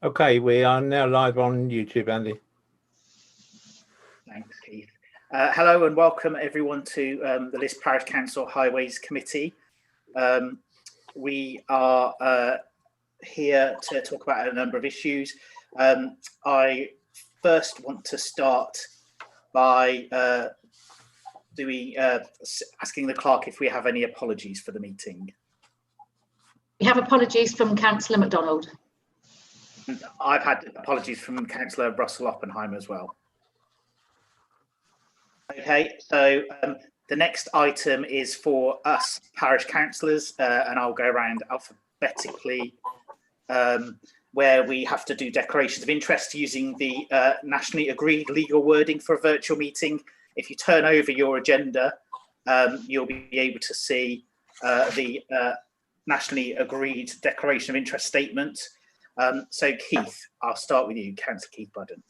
Okay, we are now live on YouTube, Andy. Thanks, Keith. Hello and welcome everyone to the List Parish Council Highways Committee. We are here to talk about a number of issues. I first want to start by asking the clerk if we have any apologies for the meeting. We have apologies from Councillor MacDonald. And I've had apologies from Councillor Russell Oppenheimer as well. Okay, so the next item is for us parish councillors, and I'll go around alphabetically, where we have to do declarations of interest using the nationally agreed legal wording for a virtual meeting. If you turn over your agenda, you'll be able to see the nationally agreed declaration of interest statement. So Keith, I'll start with you, Councillor Keith Budden.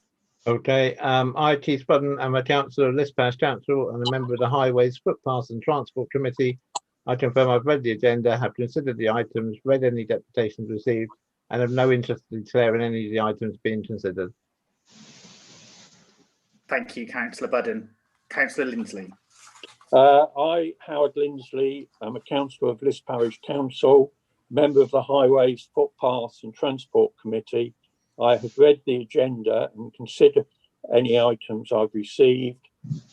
Okay, I, Keith Budden, am a councillor of List Parish Council and a member of the Highways, Footpaths and Transport Committee. I confirm I've read the agenda, have considered the items, read any deputations received, and have no interest in declaring any of the items being considered. Thank you, Councillor Budden. Councillor Lindsley. I, Howard Lindsley, am a councillor of List Parish Council, member of the Highways, Footpaths and Transport Committee. I have read the agenda and considered any items I've received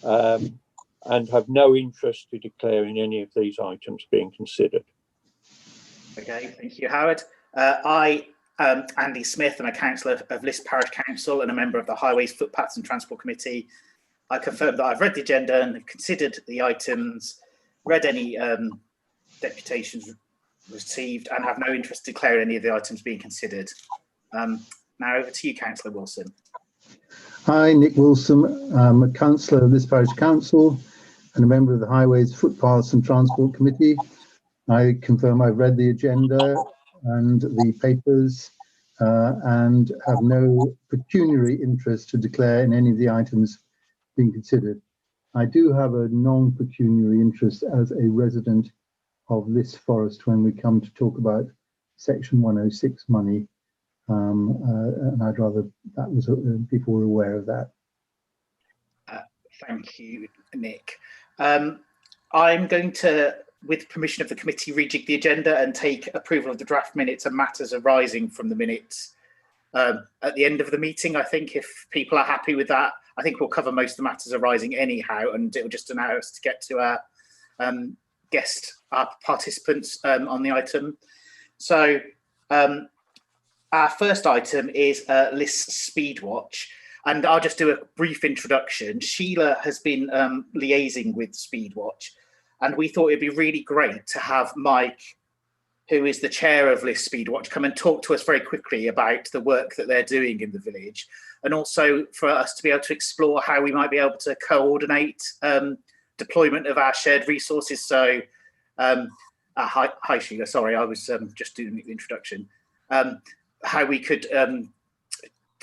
and have no interest to declaring any of these items being considered. Okay, thank you, Howard. I, Andy Smith, am a councillor of List Parish Council and a member of the Highways, Footpaths and Transport Committee. I confirm that I've read the agenda and have considered the items, read any deputations received, and have no interest in declaring any of the items being considered. Now over to you, Councillor Wilson. Hi, Nick Wilson. I'm a councillor of List Parish Council and a member of the Highways, Footpaths and Transport Committee. I confirm I've read the agenda and the papers and have no pecuniary interest to declare in any of the items being considered. I do have a non-pecuniary interest as a resident of this forest when we come to talk about Section 106 money, and I'd rather that was people were aware of that. Thank you, Nick. I'm going to, with permission of the committee, rejig the agenda and take approval of the draft minutes and matters arising from the minutes at the end of the meeting. I think if people are happy with that, I think we'll cover most of the matters arising anyhow, and it'll just allow us to get to our our participants on the item. So our first item is List Speedwatch, and I'll just do a brief introduction. Sheila has been liaising with Speedwatch, and we thought it'd be really great to have Mike, who is the chair of List Speedwatch, come and talk to us very quickly about the work that they're doing in the village, and also for us to be able to explore how we might be able to coordinate deployment of our shared resources. So, hi Sheila, sorry, I was just doing the introduction. How we could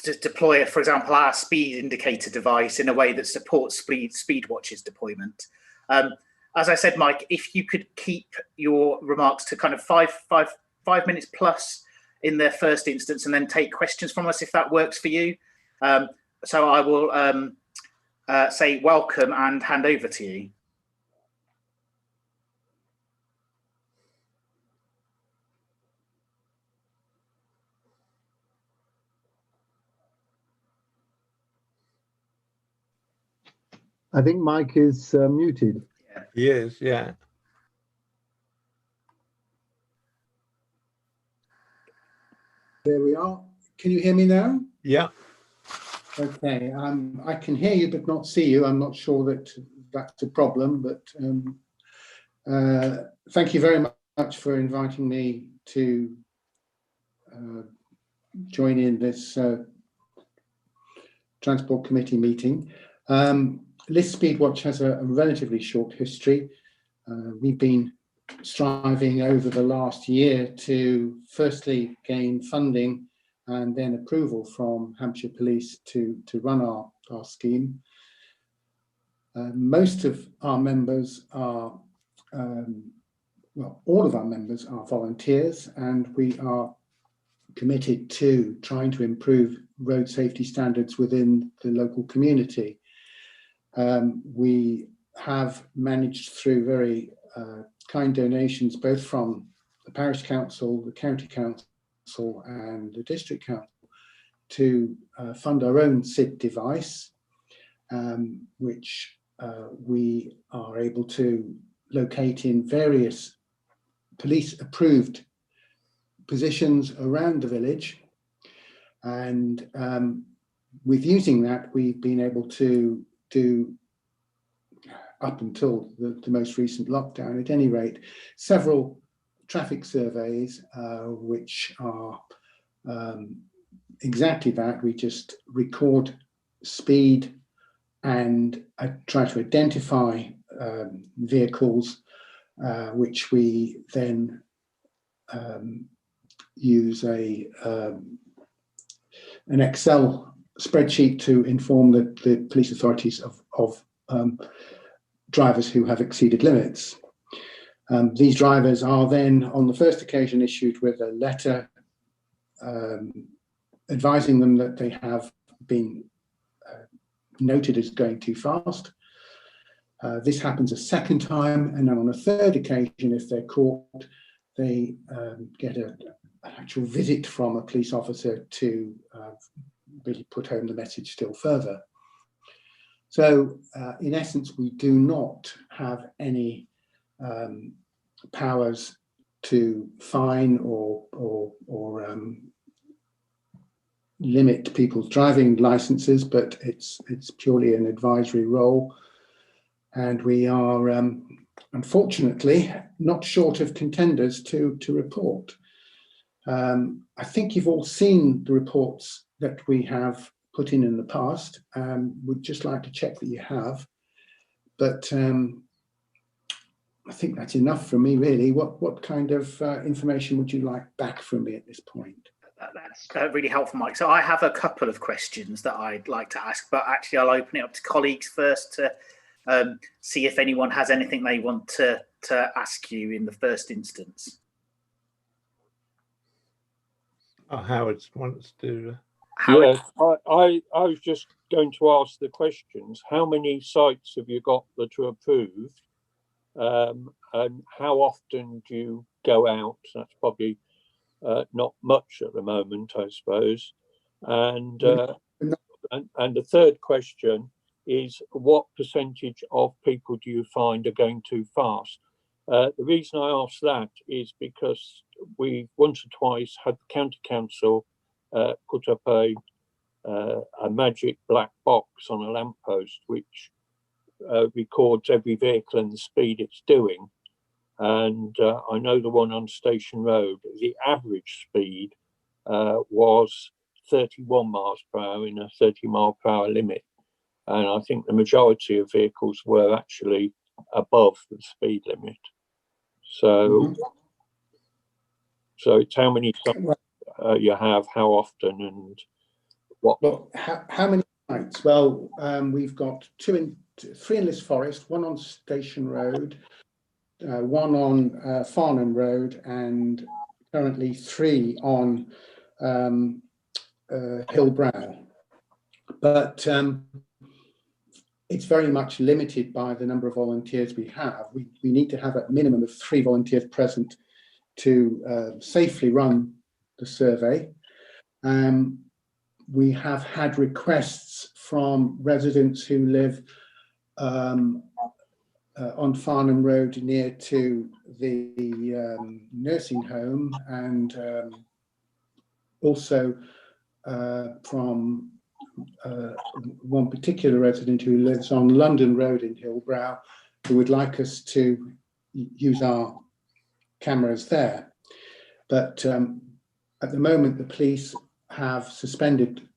deploy, for example, our speed indicator device in a way that supports Speedwatch's deployment. As I said, Mike, if you could keep your remarks to kind of five minutes plus in their first instance, and then take questions from us if that works for you. So I will say welcome and hand over to you. I think Mike is muted. Yeah. He is, yeah. There we are. Can you hear me now? Yeah. Okay. I can hear you but not see you. I'm not sure that that's a problem, but thank you very much for inviting me to join in this Transport Committee meeting. List Speedwatch has a relatively short history. We've been striving over the last year to firstly gain funding and then approval from Hampshire Police to run our scheme. Most of our members are, well, all of our members are volunteers, and we are committed to trying to improve road safety standards within the local community. We have managed through very kind donations, both from the parish council, the county council and the district council, to fund our own SID device, which we are able to locate in various police approved positions around the village. And with using that, we've been able to do, up until the most recent lockdown at any rate, several traffic surveys, which are exactly that. We just record speed and try to identify vehicles, which we then use an Excel spreadsheet to inform the police authorities of drivers who have exceeded limits. These drivers are then, on the first occasion, issued with a letter advising them that they have been noted as going too fast. This happens a second time, and then on a third occasion, if they're caught, they get an actual visit from a police officer to really put home the message still further. So in essence, we do not have any powers to fine or limit people's driving licenses, but it's purely an advisory role. And we are unfortunately not short of contenders to report. I think you've all seen the reports that we have put in the past. Would just like to check that you have, but I think that's enough from me, really. What kind of information would you like back from me at this point? That's really helpful, Mike. So I have a couple of questions that I'd like to ask, but actually I'll open it up to colleagues first to see if anyone has anything they want to ask you in the first instance. Oh, Howard wants to. Howard? Yes, I was just going to ask the questions. How many sites have you got that are approved? And how often do you go out? That's probably not much at the moment, I suppose. And the third question is, what percentage of people do you find are going too fast? The reason I ask that is because we once or twice had the county council put up a magic black box on a lamppost which records every vehicle and the speed it's doing. And I know the one on Station Road, the average speed was 31 miles per hour in a 30-mile-per-hour limit. And I think the majority of vehicles were actually above the speed limit. So, so it's how many you have, how often, and what? Well, how many sites? Well, we've got three in List Forest, one on Station Road, one on Farnham Road, and currently 3 on Hillbrow. But it's very much limited by the number of volunteers we have. We need to have a minimum of 3 volunteers present to safely run the survey. We have had requests from residents who live on Farnham Road near to the nursing home, and also from one particular resident who lives on London Road in Hillbrow, who would like us to use our cameras there. But at the moment, the police have suspended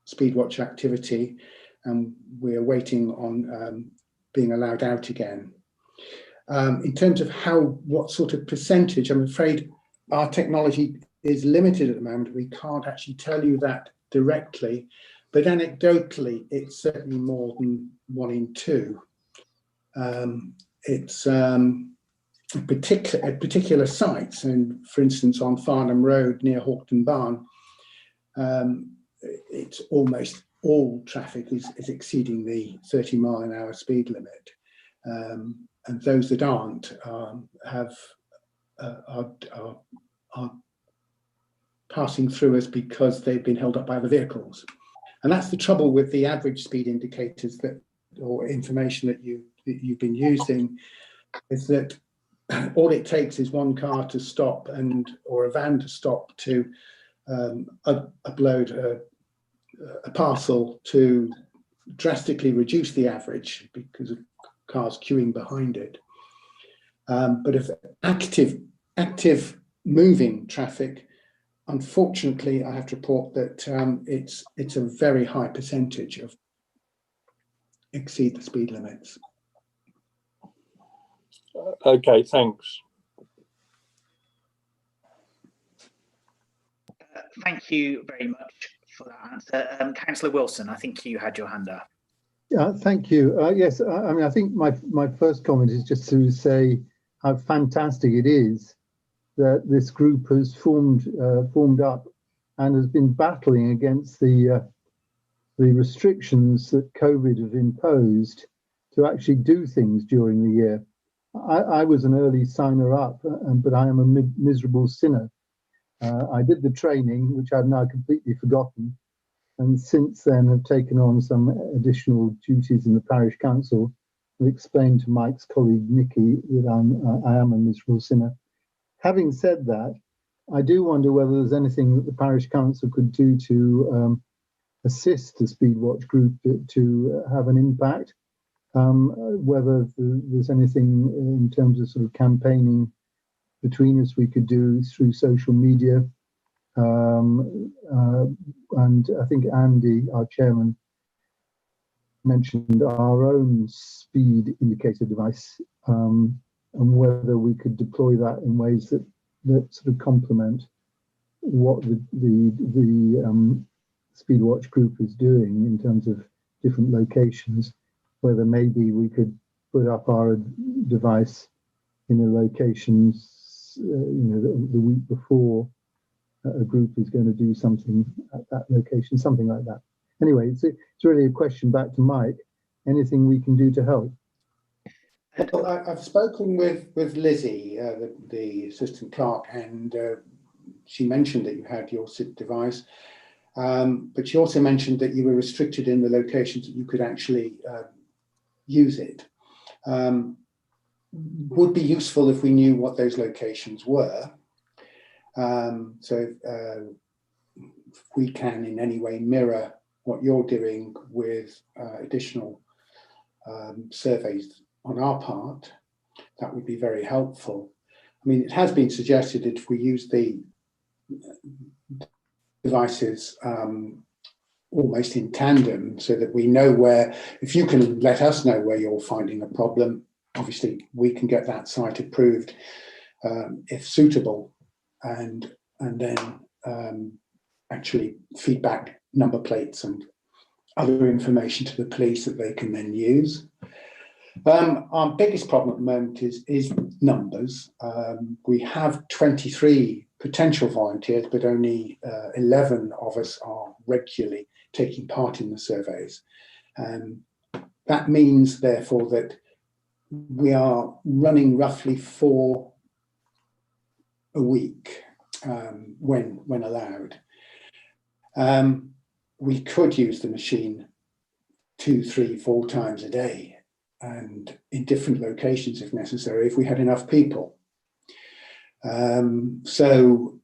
Speedwatch activity, and we are waiting on being allowed out again. In terms of what sort of percentage, I'm afraid our technology is limited at the moment. We can't actually tell you that directly, but anecdotally, it's certainly more than 1 in 2. It's at particular sites. And for instance, on Farnham Road near Hawkton Barn, it's almost all traffic is exceeding the 30-mile-an-hour speed limit. And those that aren't are passing through us because they've been held up by other vehicles. And that's the trouble with the average speed indicators that, or information that you've been using, is that all it takes is one car to stop or a van to stop to upload a parcel to drastically reduce the average because of cars queuing behind it. But if active moving traffic, unfortunately, I have to report that it's a very high percentage of exceed the speed limits. Okay, thanks. Thank you very much for that answer. Councillor Wilson, I think you had your hand up. Yeah, thank you. Yes, I mean, I think my first comment is just to say how fantastic it is that this group has formed up and has been battling against the restrictions that COVID have imposed to actually do things during the year. I was an early signer up, but I am a miserable sinner. I did the training, which I've now completely forgotten, and since then have taken on some additional duties in the parish council and explained to Mike's colleague Nikki that I am a miserable sinner. Having said that, I do wonder whether there's anything that the parish council could do to assist the Speedwatch group to have an impact. Whether there's anything in terms of sort of campaigning between us we could do through social media. And I think Andy, our chairman, mentioned our own speed indicator device, and whether we could deploy that in ways that sort of complement what the Speedwatch group is doing in terms of different locations, whether maybe we could put up our device in a location, the week before a group is going to do something at that location, something like that. Anyway, it's really a question back to Mike. Anything we can do to help? Well, I've spoken with Lizzie, the assistant clerk, and she mentioned that you had your SIP device, but she also mentioned that you were restricted in the locations that you could actually use it. Would be useful if we knew what those locations were. So if we can in any way mirror what you're doing with additional surveys on our part, that would be very helpful. I mean, it has been suggested that if we use the devices almost in tandem, so that we know where, if you can let us know where you're finding a problem, obviously we can get that site approved if suitable, and then actually feedback number plates and other information to the police that they can then use. Our biggest problem at the moment is numbers. We have 23 potential volunteers, but only 11 of us are regularly taking part in the surveys. That means, therefore, that we are running roughly 4 a week when allowed. We could use the machine 2, 3, 4 times a day, and in different locations if necessary, if we had enough people. So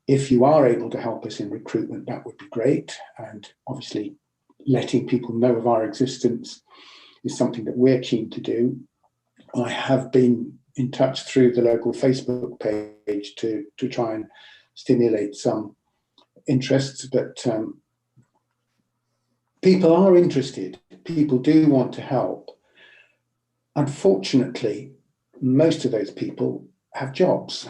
if you are able to help us in recruitment, that would be great. And obviously letting people know of our existence is something that we're keen to do. I have been in touch through the local Facebook page to try and stimulate some interests, but people are interested. People do want to help. Unfortunately, most of those people have jobs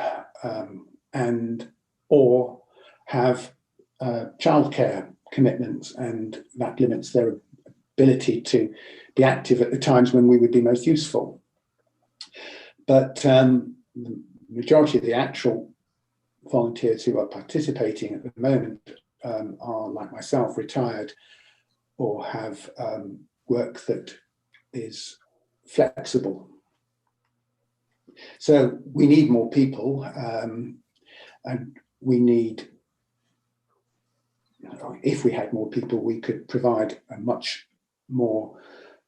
or have childcare commitments, and that limits their ability to be active at the times when we would be most useful. But the majority of the actual volunteers who are participating at the moment are, like myself, retired or have work that is flexible. So we need more people, and we need, if we had more people, we could provide a much more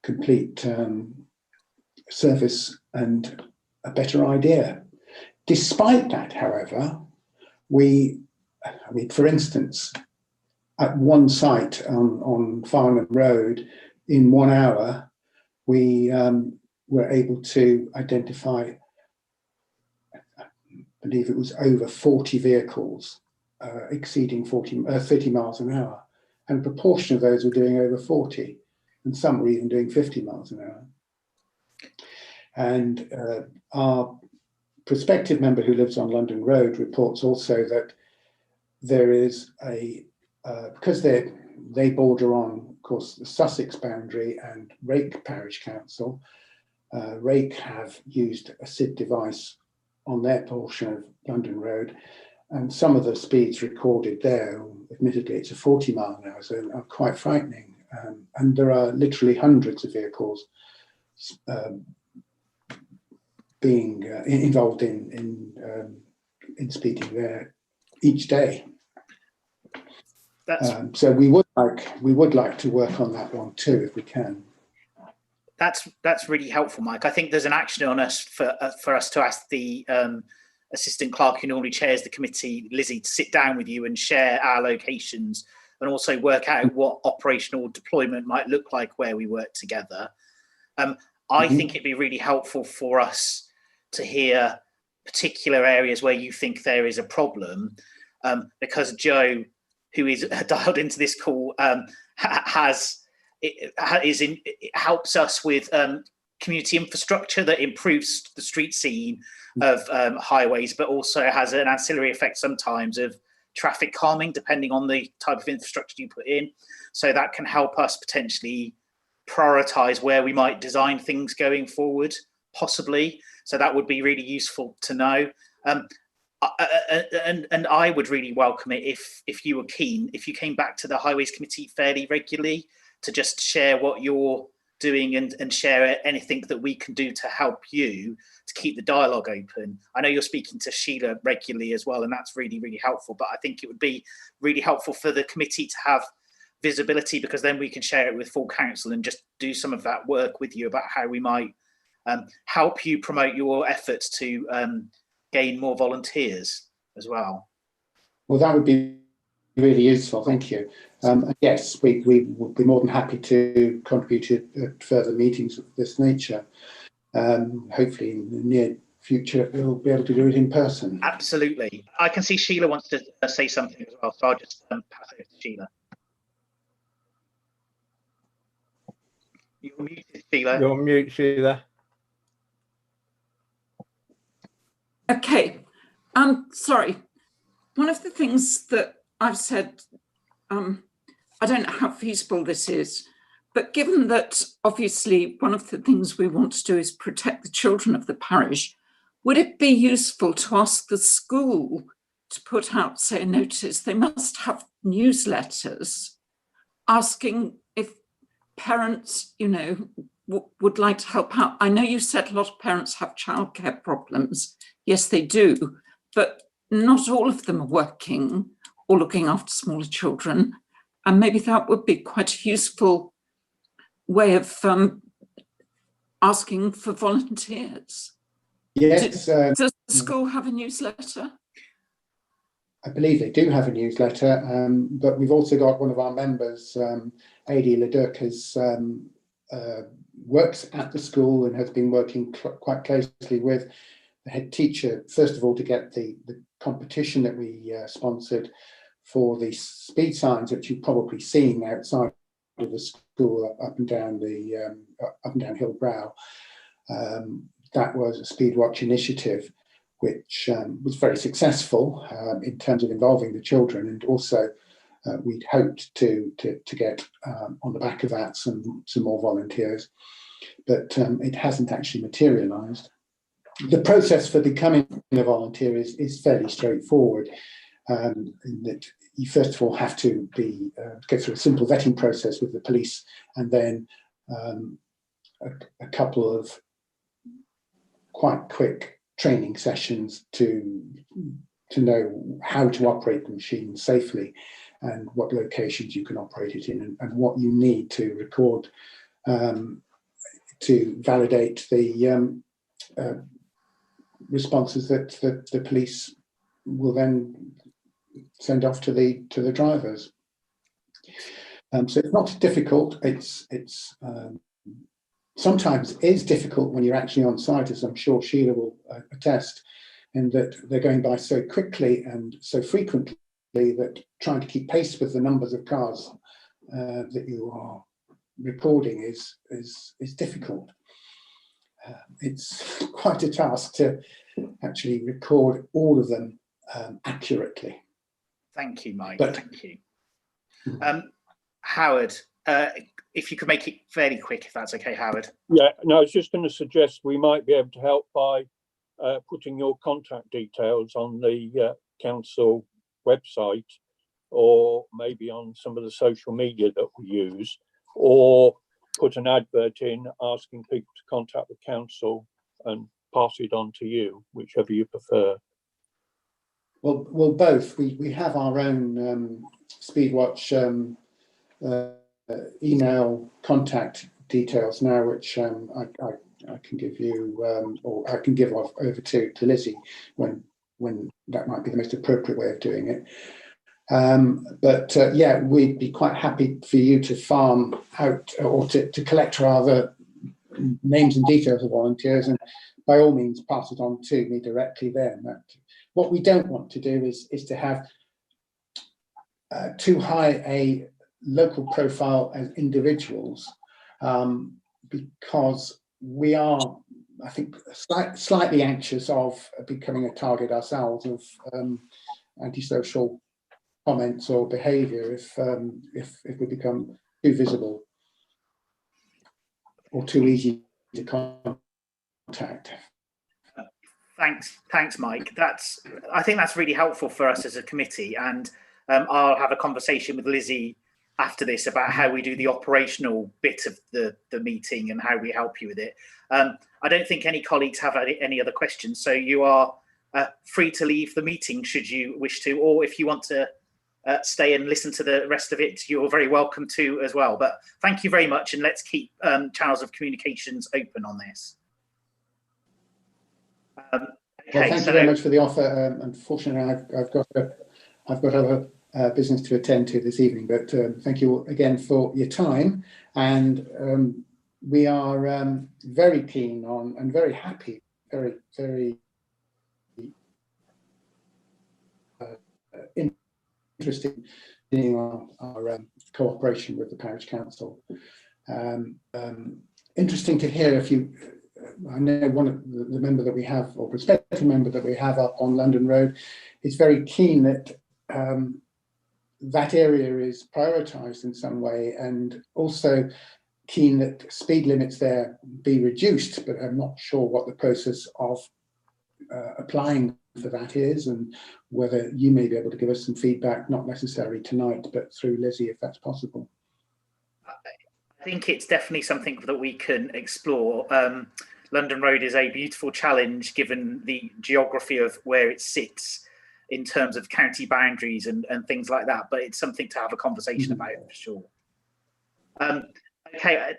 complete service and a better idea. Despite that, however, for instance, at one site on Farnham Road, in 1 hour, we were able to identify, I believe it was over 40 vehicles exceeding 30 miles an hour. And a proportion of those were doing over 40, and some were even doing 50 miles an hour. And our prospective member who lives on London Road reports also that there is because they border on, of course, the Sussex boundary and Rake Parish Council. Rake have used a SID device on their portion of London Road, and some of the speeds recorded there, admittedly it's a 40 mile an hour, so are quite frightening. And there are literally hundreds of vehicles being involved in speeding there each day. So we would like to work on that one too, if we can. That's really helpful, Mike. I think there's an action on us for us to ask the assistant clerk who normally chairs the committee, Lizzie, to sit down with you and share our locations and also work out what operational deployment might look like where we work together. I think it'd be really helpful for us to hear particular areas where you think there is a problem, because Joe, who is dialed into this call, helps us with community infrastructure that improves the street scene of highways, but also has an ancillary effect sometimes of traffic calming, depending on the type of infrastructure you put in. So that can help us potentially prioritize where we might design things going forward, possibly. So that would be really useful to know. And I would really welcome it if you were keen, if you came back to the Highways Committee fairly regularly to just share what you're doing and share anything that we can do to help you to keep the dialogue open. I know you're speaking to Sheila regularly as well, and that's really, really helpful. But I think it would be really helpful for the committee to have visibility, because then we can share it with full council and just do some of that work with you about how we might help you promote your efforts to gain more volunteers as well. Well, that would be really useful. Thank you. Yes, we would be more than happy to contribute to further meetings of this nature. Hopefully in the near future, we'll be able to do it in person. Absolutely. I can see Sheila wants to say something as well, so I'll just pass over to Sheila. You're muted, Sheila. You're on mute, Sheila. Okay, sorry. One of the things that I've said, I don't know how feasible this is, but given that obviously one of the things we want to do is protect the children of the parish, would it be useful to ask the school to put out, say, a notice? They must have newsletters asking if parents, you know, would like to help out. I know you said a lot of parents have childcare problems. Yes, they do, but not all of them are working or looking after smaller children. And maybe that would be quite a useful way of asking for volunteers. Yes. Does the school have a newsletter? I believe they do have a newsletter, but we've also got one of our members, Adi Ledurkas, works at the school and has been working quite closely with the head teacher, first of all, to get the competition that we sponsored for the speed signs, which you've probably seen outside of the school up and down Hill Brow. That was a Speed Watch initiative, which was very successful in terms of involving the children, and also we'd hoped to get on the back of that some more volunteers, but it hasn't actually materialised. the process for becoming a volunteer is fairly straightforward, in that you first of all have to go through a simple vetting process with the police, and then a couple of quite quick training sessions to know how to operate the machine safely and what locations you can operate it in, and what you need to record to validate the responses that the police will then send off to the drivers. So it's not difficult. It's sometimes is difficult when you're actually on site, as I'm sure Sheila will attest, in that they're going by so quickly and so frequently that trying to keep pace with the numbers of cars that you are recording is difficult. It's quite a task to actually record all of them accurately. Thank you, Mike. But, thank you. Howard, if you could make it fairly quick, if that's okay, Howard. Yeah, no, I was just going to suggest we might be able to help by putting your contact details on the council website, or maybe on some of the social media that we use, or put an advert in asking people to contact the council and pass it on to you, whichever you prefer. Well, both. We have our own Speedwatch email contact details now, which I can give you, or I can give over to Lizzie when that might be the most appropriate way of doing it. But yeah, we'd be quite happy for you to farm out, or to collect rather, names and details of volunteers, and by all means pass it on to me directly then. What we don't want to do is to have too high a local profile as individuals, because we are, I think, slightly anxious of becoming a target ourselves of antisocial comments or behaviour if we become too visible or too easy to contact. Thanks, Mike. I think that's really helpful for us as a committee, and I'll have a conversation with Lizzie after this about how we do the operational bit of the meeting and how we help you with it. I don't think any colleagues have any other questions, so you are free to leave the meeting should you wish to, or if you want to stay and listen to the rest of it, you're very welcome to as well. But thank you very much, and let's keep channels of communications open on this. Okay, well, thank you very much for the offer. Unfortunately, I've got other business to attend to this evening, but thank you again for your time, and we are very keen on and very happy, very interested in our cooperation with the parish council. Interesting to hear if you. I know one of the member that we have, or prospective member that we have up on London Road, is very keen that that area is prioritised in some way, and also keen that speed limits there be reduced. But I'm not sure what the process of applying for that is, and whether you may be able to give us some feedback, not necessarily tonight, but through Lizzie, if that's possible. I think it's definitely something that we can explore. London Road is a beautiful challenge given the geography of where it sits in terms of county boundaries and things like that, but it's something to have a conversation about for sure. Okay,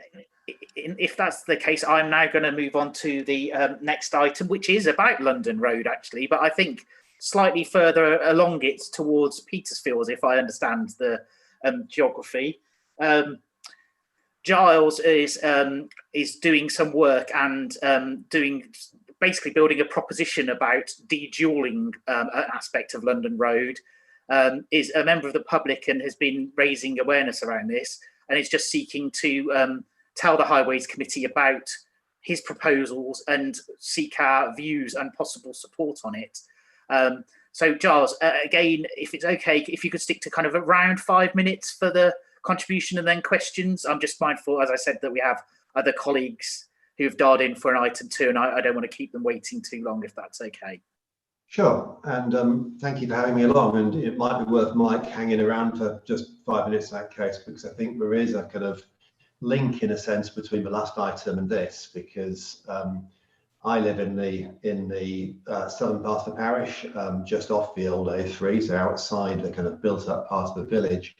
if that's the case, I'm now going to move on to the next item, which is about London Road actually, but I think slightly further along it towards Petersfield, if I understand the geography. Giles is doing some work and basically building a proposition about de-dualling an aspect of London Road. Is a member of the public and has been raising awareness around this, and is just seeking to tell the Highways Committee about his proposals and seek our views and possible support on it. So Giles, again, if it's okay, if you could stick to kind of around 5 minutes for the contribution and then questions. I'm just mindful, as I said, that we have other colleagues who've dialed in for an item 2, and I don't want to keep them waiting too long, if that's okay. Sure, and thank you for having me along. And it might be worth Mike hanging around for just 5 minutes in that case, because I think there is a kind of link in a sense between the last item and this, because I live in the southern part of the parish, just off the old A3, so outside the kind of built-up part of the village.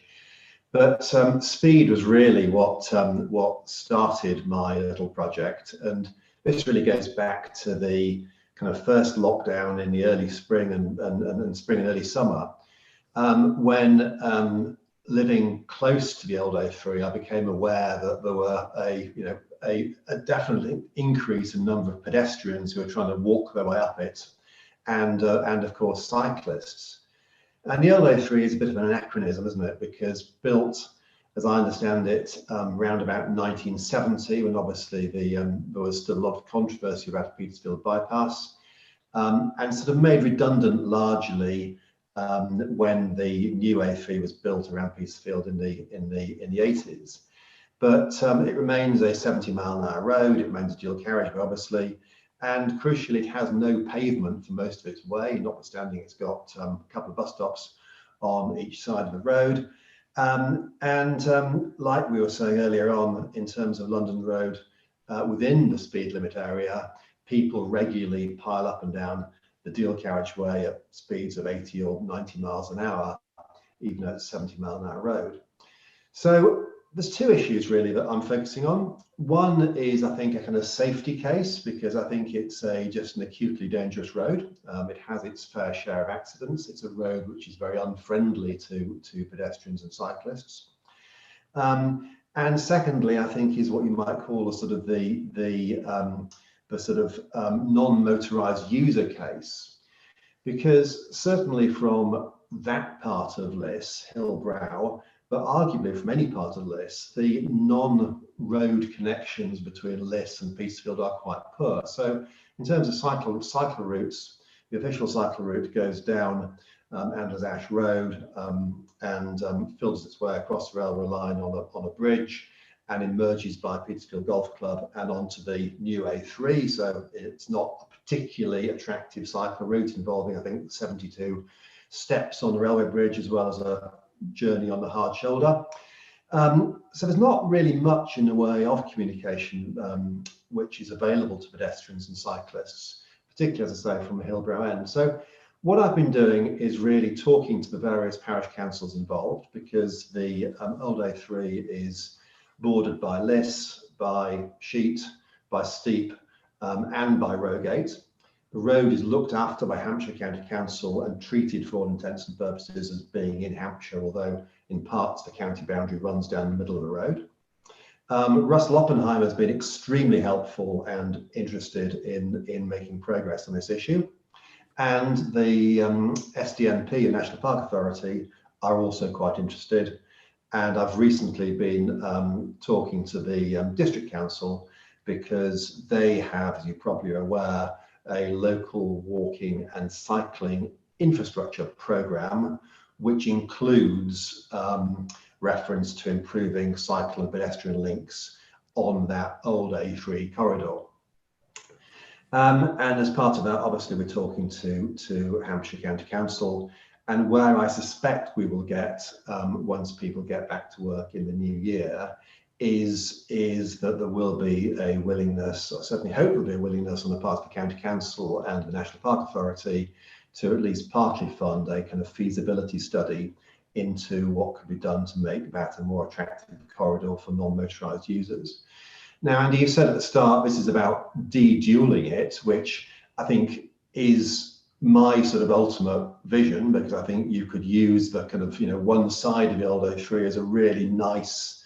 But speed was really what started my little project, and this really goes back to the kind of first lockdown in the early spring and spring and early summer, when living close to the old A3, I became aware that there were a definite increase in number of pedestrians who are trying to walk their way up it, and of course cyclists. And the old A3 is a bit of an anachronism, isn't it? Because built, as I understand it, around about 1970, when obviously there was still a lot of controversy about Petersfield bypass, and sort of made redundant largely when the new A3 was built around Petersfield in the 80s. But it remains a 70-mile-an-hour road. It remains a dual carriageway, obviously, and crucially, it has no pavement for most of its way, notwithstanding it's got a couple of bus stops on each side of the road. Like we were saying earlier on, in terms of London Road, within the speed limit area, people regularly pile up and down the dual carriageway at speeds of 80 or 90 miles an hour, even though it's a 70-mile-an-hour road. So there's two issues really that I'm focusing on. One is, I think, a kind of safety case, because I think it's just an acutely dangerous road. It has its fair share of accidents. It's a road which is very unfriendly to pedestrians and cyclists. And secondly, I think, is what you might call a sort of the non-motorized user case, because certainly from that part of Liss, Hillbrow, but arguably from any part of Liss, the non-road connections between Liss and Petersfield are quite poor. So in terms of cycle routes, the official cycle route goes down Andrews Ash Road and filters its way across the railway line on a bridge and emerges by Petersfield Golf Club and onto the new A3. So it's not a particularly attractive cycle route, involving, I think, 72 steps on the railway bridge, as well as a journey on the hard shoulder. So there's not really much in the way of communication which is available to pedestrians and cyclists, particularly, as I say, from the Hillbrow end. So what I've been doing is really talking to the various parish councils involved, because the old A3 is bordered by Liss, by Sheet, by Steep, and by Rowgate. The road is looked after by Hampshire County Council and treated for all intents and purposes as being in Hampshire, although in parts the county boundary runs down the middle of the road. Russell Oppenheimer has been extremely helpful and interested in making progress on this issue. And the SDNP, National Park Authority, are also quite interested. And I've recently been talking to the District Council, because they have, as you probably are aware, a local walking and cycling infrastructure programme, which includes reference to improving cycle and pedestrian links on that old A3 corridor. And as part of that, obviously, we're talking to Hampshire County Council, and where I suspect we will get, once people get back to work in the new year, is that there will be a willingness, or certainly hope there'll be a willingness on the part of the County Council and the National Park Authority to at least partly fund a kind of feasibility study into what could be done to make that a more attractive corridor for non-motorised users. Now, Andy, you said at the start this is about de-dualling it, which I think is my sort of ultimate vision, because I think you could use the kind of, one side of the old A3 as a really nice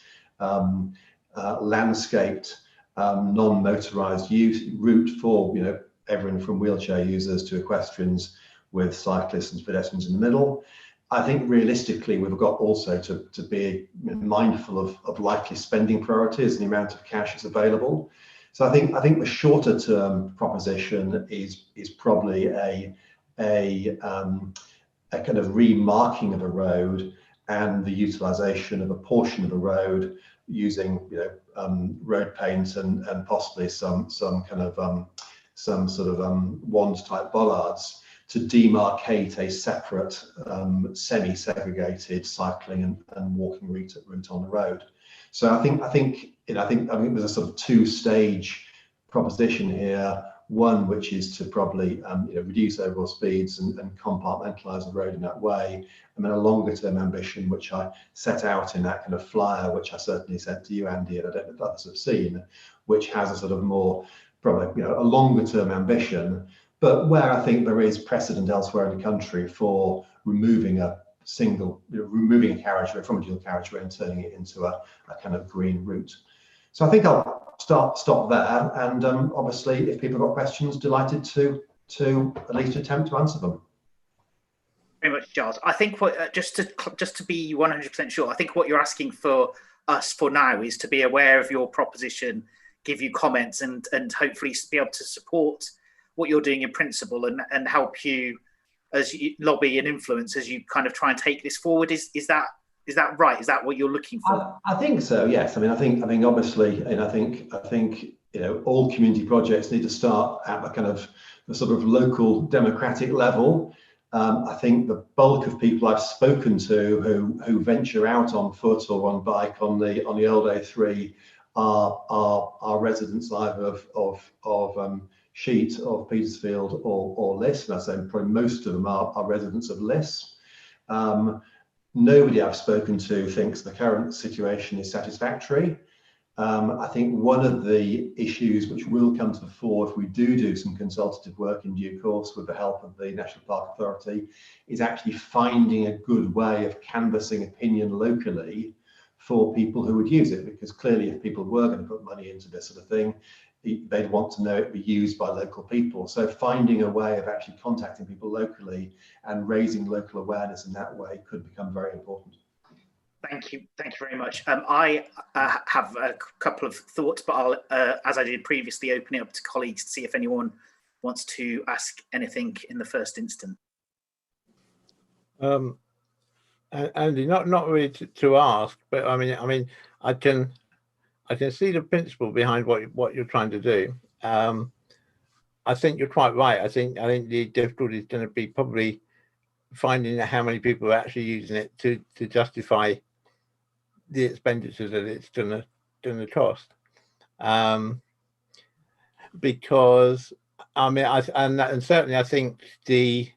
landscaped non-motorized route for everyone from wheelchair users to equestrians, with cyclists and pedestrians in the middle. I think realistically we've got also to be mindful of likely spending priorities and the amount of cash that's available. So I think the shorter term proposition is probably a kind of remarking of a road and the utilisation of a portion of the road using road paint and possibly some kind of some sort of wand type bollards to demarcate a separate semi-segregated cycling and walking route on the road. So I think there's a sort of two-stage proposition here. One which is to probably reduce overall speeds and compartmentalise the road in that way, and then a longer-term ambition which I set out in that kind of flyer, which I certainly sent to you, Andy, and I don't know if others have seen, which has a sort of more probably a longer-term ambition, but where I think there is precedent elsewhere in the country for removing a carriageway from a dual carriageway and turning it into a kind of green route. So I think I'll stop there, and obviously if people have got questions, delighted to at least attempt to answer them. Very much, Giles. I think just to be 100% sure, I think what you're asking for us for now is to be aware of your proposition, give you comments, and hopefully be able to support what you're doing in principle and help you as you lobby and influence as you kind of try and take this forward. Is that right? Is that what you're looking for? I think so. Yes. I mean, I think obviously, and I think all community projects need to start at the sort of local democratic level. I think the bulk of people I've spoken to who venture out on foot or on bike on the old A3 are residents either of Sheet, of Petersfield, or Liss. And I say probably most of them are residents of Liss. Nobody I've spoken to thinks the current situation is satisfactory. I think one of the issues which will come to the fore if we do some consultative work in due course with the help of the National Park Authority is actually finding a good way of canvassing opinion locally for people who would use it, because clearly if people were going to put money into this sort of thing, they'd want to know it be used by local people. So finding a way of actually contacting people locally and raising local awareness in that way could become very important. Thank you very much. I have a couple of thoughts, but I'll, as I did previously, open it up to colleagues to see if anyone wants to ask anything in the first instance. Andy, not really to ask, but I mean, I can see the principle behind what you're trying to do. I think you're quite right. I think the difficulty is going to be probably finding out how many people are actually using it to justify the expenditure that it's going to cost. Because I mean, and certainly I think the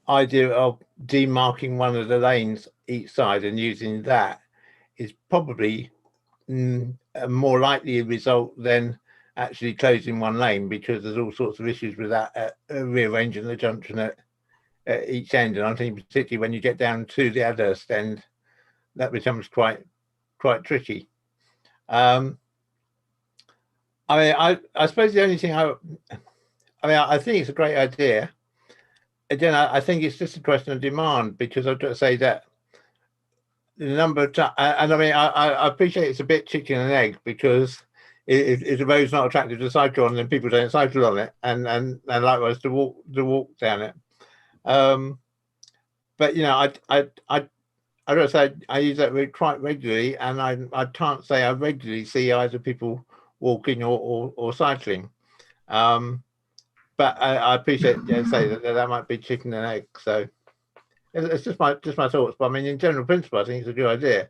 idea of demarking one of the lanes each side and using that is probably a more likely result than actually closing one lane, because there's all sorts of issues with that, rearranging the junction at each end. And I think particularly when you get down to the Adhurst end, that becomes quite tricky. I mean, I suppose the only thing I think it's a great idea. Again, I think it's just a question of demand, because I've got to say that the number of times, and I mean, I appreciate it's a bit chicken and egg, because if the road's not attractive to cycle on, then people don't cycle on it, and likewise to walk down it. But I gotta say I use that route quite regularly, and I can't say I regularly see either people walking or cycling. But I appreciate say that might be chicken and egg. So it's just my thoughts. But I mean, in general principle, I think it's a good idea.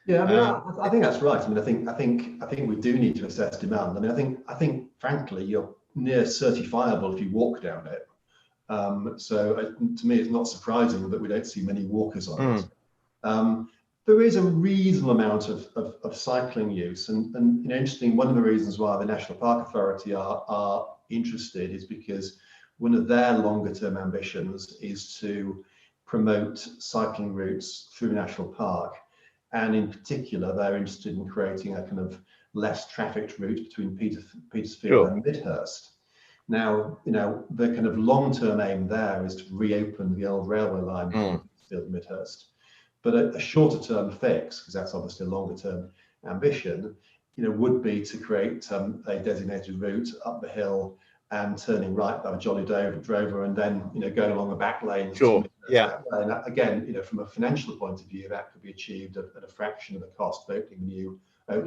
Yeah, I mean, I think that's right. I mean, I think we do need to assess demand. I mean, I think frankly, you're near certifiable if you walk down it. So to me, it's not surprising that we don't see many walkers on it. There is a reasonable amount of cycling use, and interesting. One of the reasons why the National Park Authority are interested is because one of their longer term ambitions is to promote cycling routes through National Park, and in particular they're interested in creating a kind of less trafficked route between Petersfield and Midhurst. Now, the kind of long-term aim there is to reopen the old railway line between Petersfield and Midhurst. But a shorter-term fix, because that's obviously a longer-term ambition, would be to create a designated route up the hill and turning right by the Jolly Drover, and then going along the back lanes to Yeah. And again, you know, from a financial point of view, that could be achieved at a fraction of the cost of opening the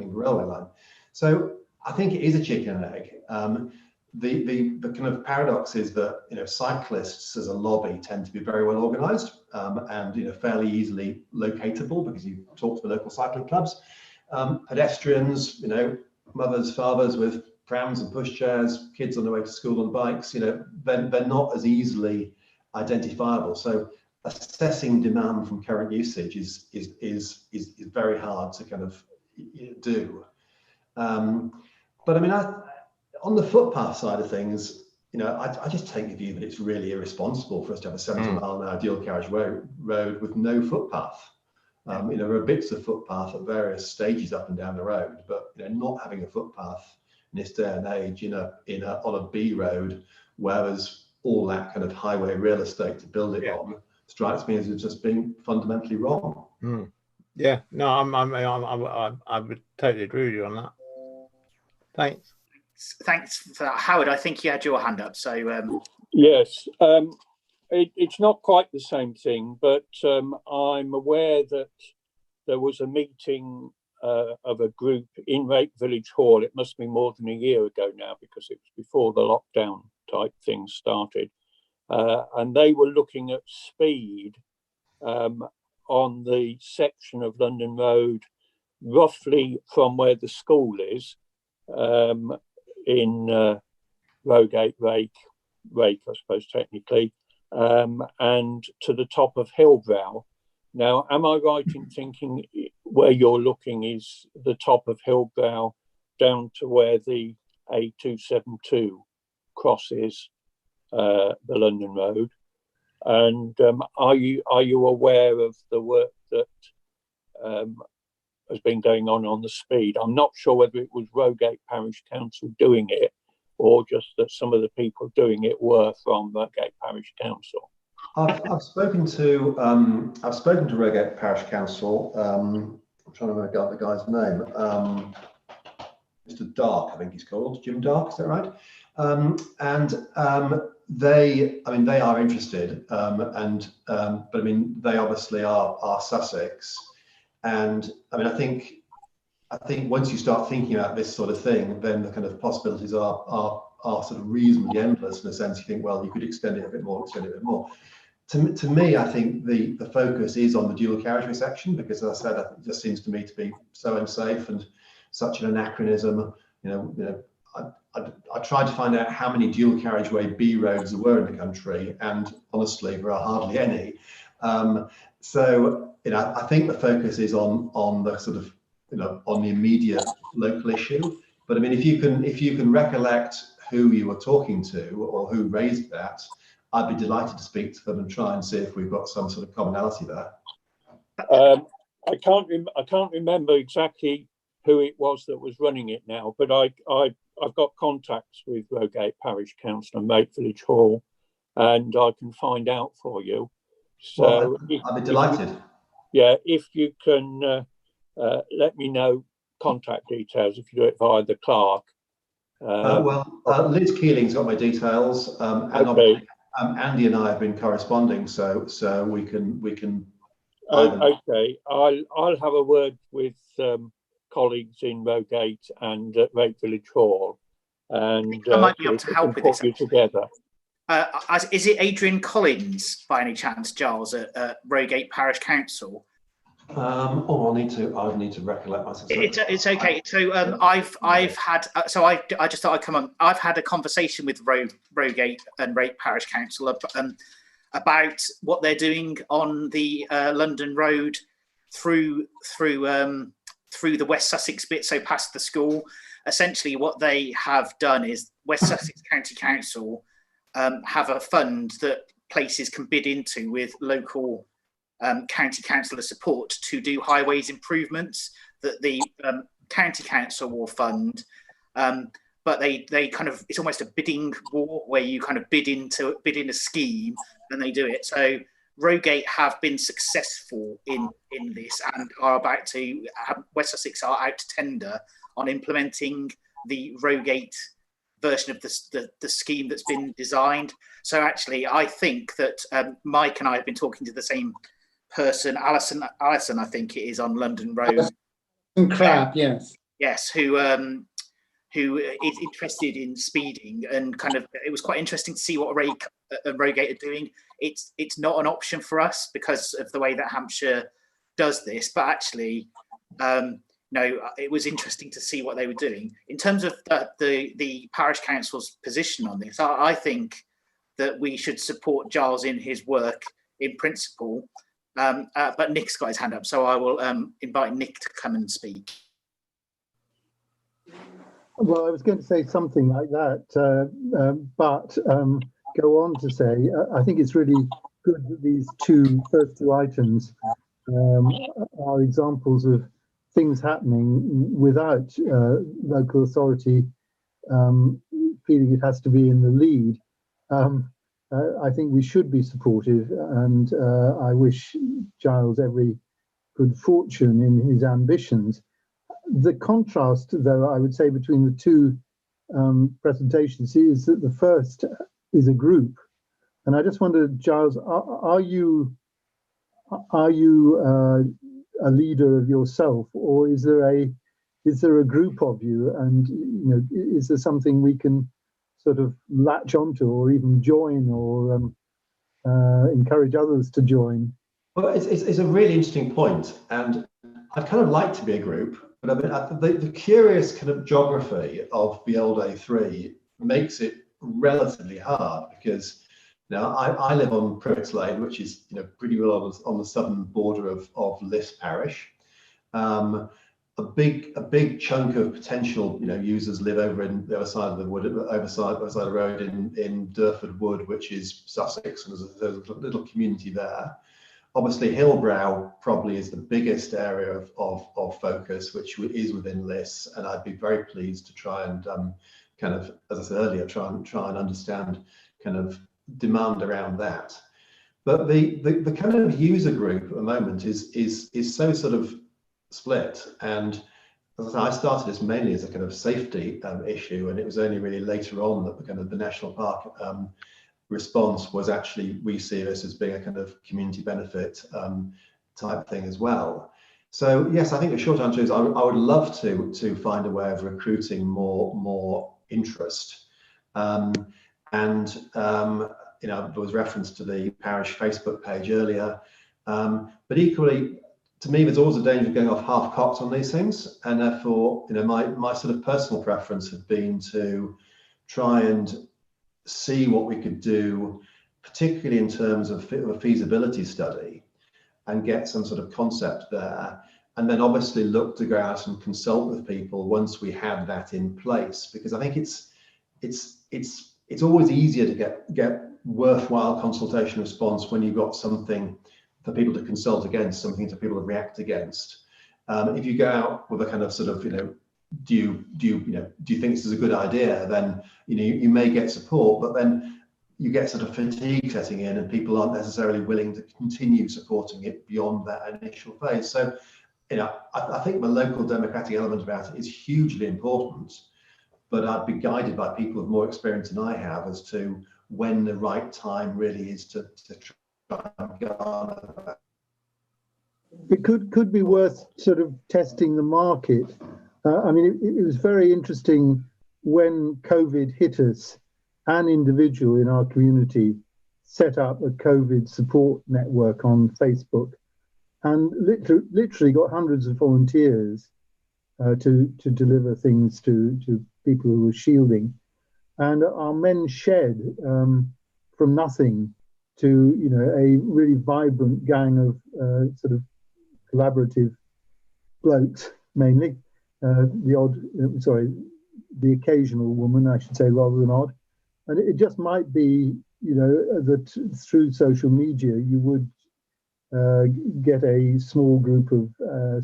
railway line. So I think it is a chicken and egg. The kind of paradox is that, you know, cyclists as a lobby tend to be very well organised and, you know, fairly easily locatable because you talk to the local cycling clubs. Pedestrians, you know, mothers, fathers with prams and pushchairs, kids on their way to school on bikes, you know, they're not as easily identifiable. So assessing demand from current usage is very hard to kind of do. But I mean, on the footpath side of things, you know, I just take the view that it's really irresponsible for us to have a 70-mile-an-hour dual carriage road with no footpath. You know, there are bits of footpath at various stages up and down the road, but, you know, not having a footpath in this day and age on a B road where there's all that kind of highway real estate to build it on strikes me as just being fundamentally wrong. Yeah, no, I would totally agree with you on that. Thanks for that, Howard. I think you had your hand up. So yes, it's not quite the same thing, but I'm aware that there was a meeting of a group in Rake Village Hall. It must be more than a year ago now because it was before the lockdown type thing started. And they were looking at speed on the section of London Road, roughly from where the school is, in Rogate, Rake, I suppose technically, and to the top of Hillbrow. Now, am I right in thinking where you're looking is the top of Hillbrow down to where the A272 crosses the London Road? And are you aware of the work that has been going on the speed? I'm not sure whether it was Rogate Parish Council doing it or just that some of the people doing it were from Rogate Parish Council. I've spoken to Rogate Parish Council. I'm trying to work out the guy's name. Mr. Dark, I think he's called, Jim Dark, is that right? They are interested, but I mean, they obviously are Sussex, and I mean, I think once you start thinking about this sort of thing, then the kind of possibilities are sort of reasonably endless in a sense. You think, well, you could extend it a bit more, To me, I think the focus is on the dual carriageway section because, as I said, it just seems to me to be so unsafe and such an anachronism. I tried to find out how many dual carriageway B roads there were in the country, and honestly, there are hardly any. So, I think the focus is on the sort of, on the immediate local issue. But I mean, if you can recollect who you were talking to or who raised that, I'd be delighted to speak to them and try and see if we've got some sort of commonality there. I can't remember exactly who it was that was running it now, but I've got contacts with Rogate Parish Council and Rake Village Hall, and I can find out for you. So well, I'd be delighted. If you can let me know contact details if you do it via the clerk. Liz Keeling's got my details, and okay. Andy and I have been corresponding, so we can. Okay, I'll have a word with colleagues in Rogate and Rake Village Hall, and I might be able to help with this. You together. Is it Adrian Collins by any chance, Giles, at Rogate Parish Council? I need to recollect myself. It's okay. So I've had I just thought I'd come on. I've had a conversation with Rogate and Rake Parish Council about what they're doing on the London Road through the West Sussex bit, so past the school. Essentially, what they have done is West Sussex County Council have a fund that places can bid into with local county councillor support to do highways improvements that the county council will fund, but they kind of, it's almost a bidding war where you kind of bid in a scheme and they do it. So Rogate have been successful in this and are about to West Sussex are out to tender on implementing the Rogate version of the scheme that's been designed. So actually, I think that Mike and I have been talking to the same person, Alison, I think it is, on London Road. Crab, yes. Yes, who is interested in speeding, and kind of, it was quite interesting to see what Rogate are doing. It's not an option for us because of the way that Hampshire does this, but actually, no, it was interesting to see what they were doing. In terms of the parish council's position on this, I think that we should support Giles in his work in principle, but Nick's got his hand up, so I will invite Nick to come and speak. Well, I was going to say something like that, but go on to say, I think it's really good that these first two items are examples of things happening without local authority feeling it has to be in the lead. I think we should be supportive, and I wish Giles every good fortune in his ambitions. The contrast, though, I would say between the two presentations is that the first is a group, and I just wonder, Giles, are you a leader of yourself, or is there a group of you, and is there something we can sort of latch onto, or even join, or encourage others to join? Well, it's a really interesting point, and I'd kind of like to be a group, but I mean, the curious kind of geography of the old A3 makes it relatively hard, because now I live on Privets Lane, which is pretty well on the southern border of Liss parish. A big chunk of potential users live over in the other side of the wood, other side of the road in Durford Wood, which is Sussex, and there's a little community there. Obviously, Hillbrow probably is the biggest area of focus, which is within Liss, and I'd be very pleased to try and kind of, as I said earlier, try and understand kind of demand around that. But the kind of user group at the moment is so sort of split, and as I said, I started this mainly as a kind of safety issue, and it was only really later on that the kind of the national park response was actually, we see this as being a kind of community benefit type thing as well. So yes, I think the short answer is I would love to find a way of recruiting more interest, and there was reference to the parish Facebook page earlier, but equally, to me, there's always a danger of going off half-cocked on these things, and therefore, my sort of personal preference had been to try and see what we could do, particularly in terms of a feasibility study, and get some sort of concept there, and then obviously look to go out and consult with people once we have that in place, because I think it's always easier to get worthwhile consultation response when you've got something for people to consult against, something for people to react against. If you go out with a kind of sort of do you think this is a good idea, then you may get support, but then you get sort of fatigue setting in, and people aren't necessarily willing to continue supporting it beyond that initial phase. So I think the local democratic element about it is hugely important, but I'd be guided by people with more experience than I have as to when the right time really is to try and garner that. It could be worth sort of testing the market. I mean, it was very interesting when COVID hit us. An individual in our community set up a COVID support network on Facebook, and literally got hundreds of volunteers to deliver things to people who were shielding. And our men shed from nothing to a really vibrant gang of sort of collaborative blokes, mainly. The occasional woman, I should say, rather than odd. And it just might be, that through social media, you would get a small group of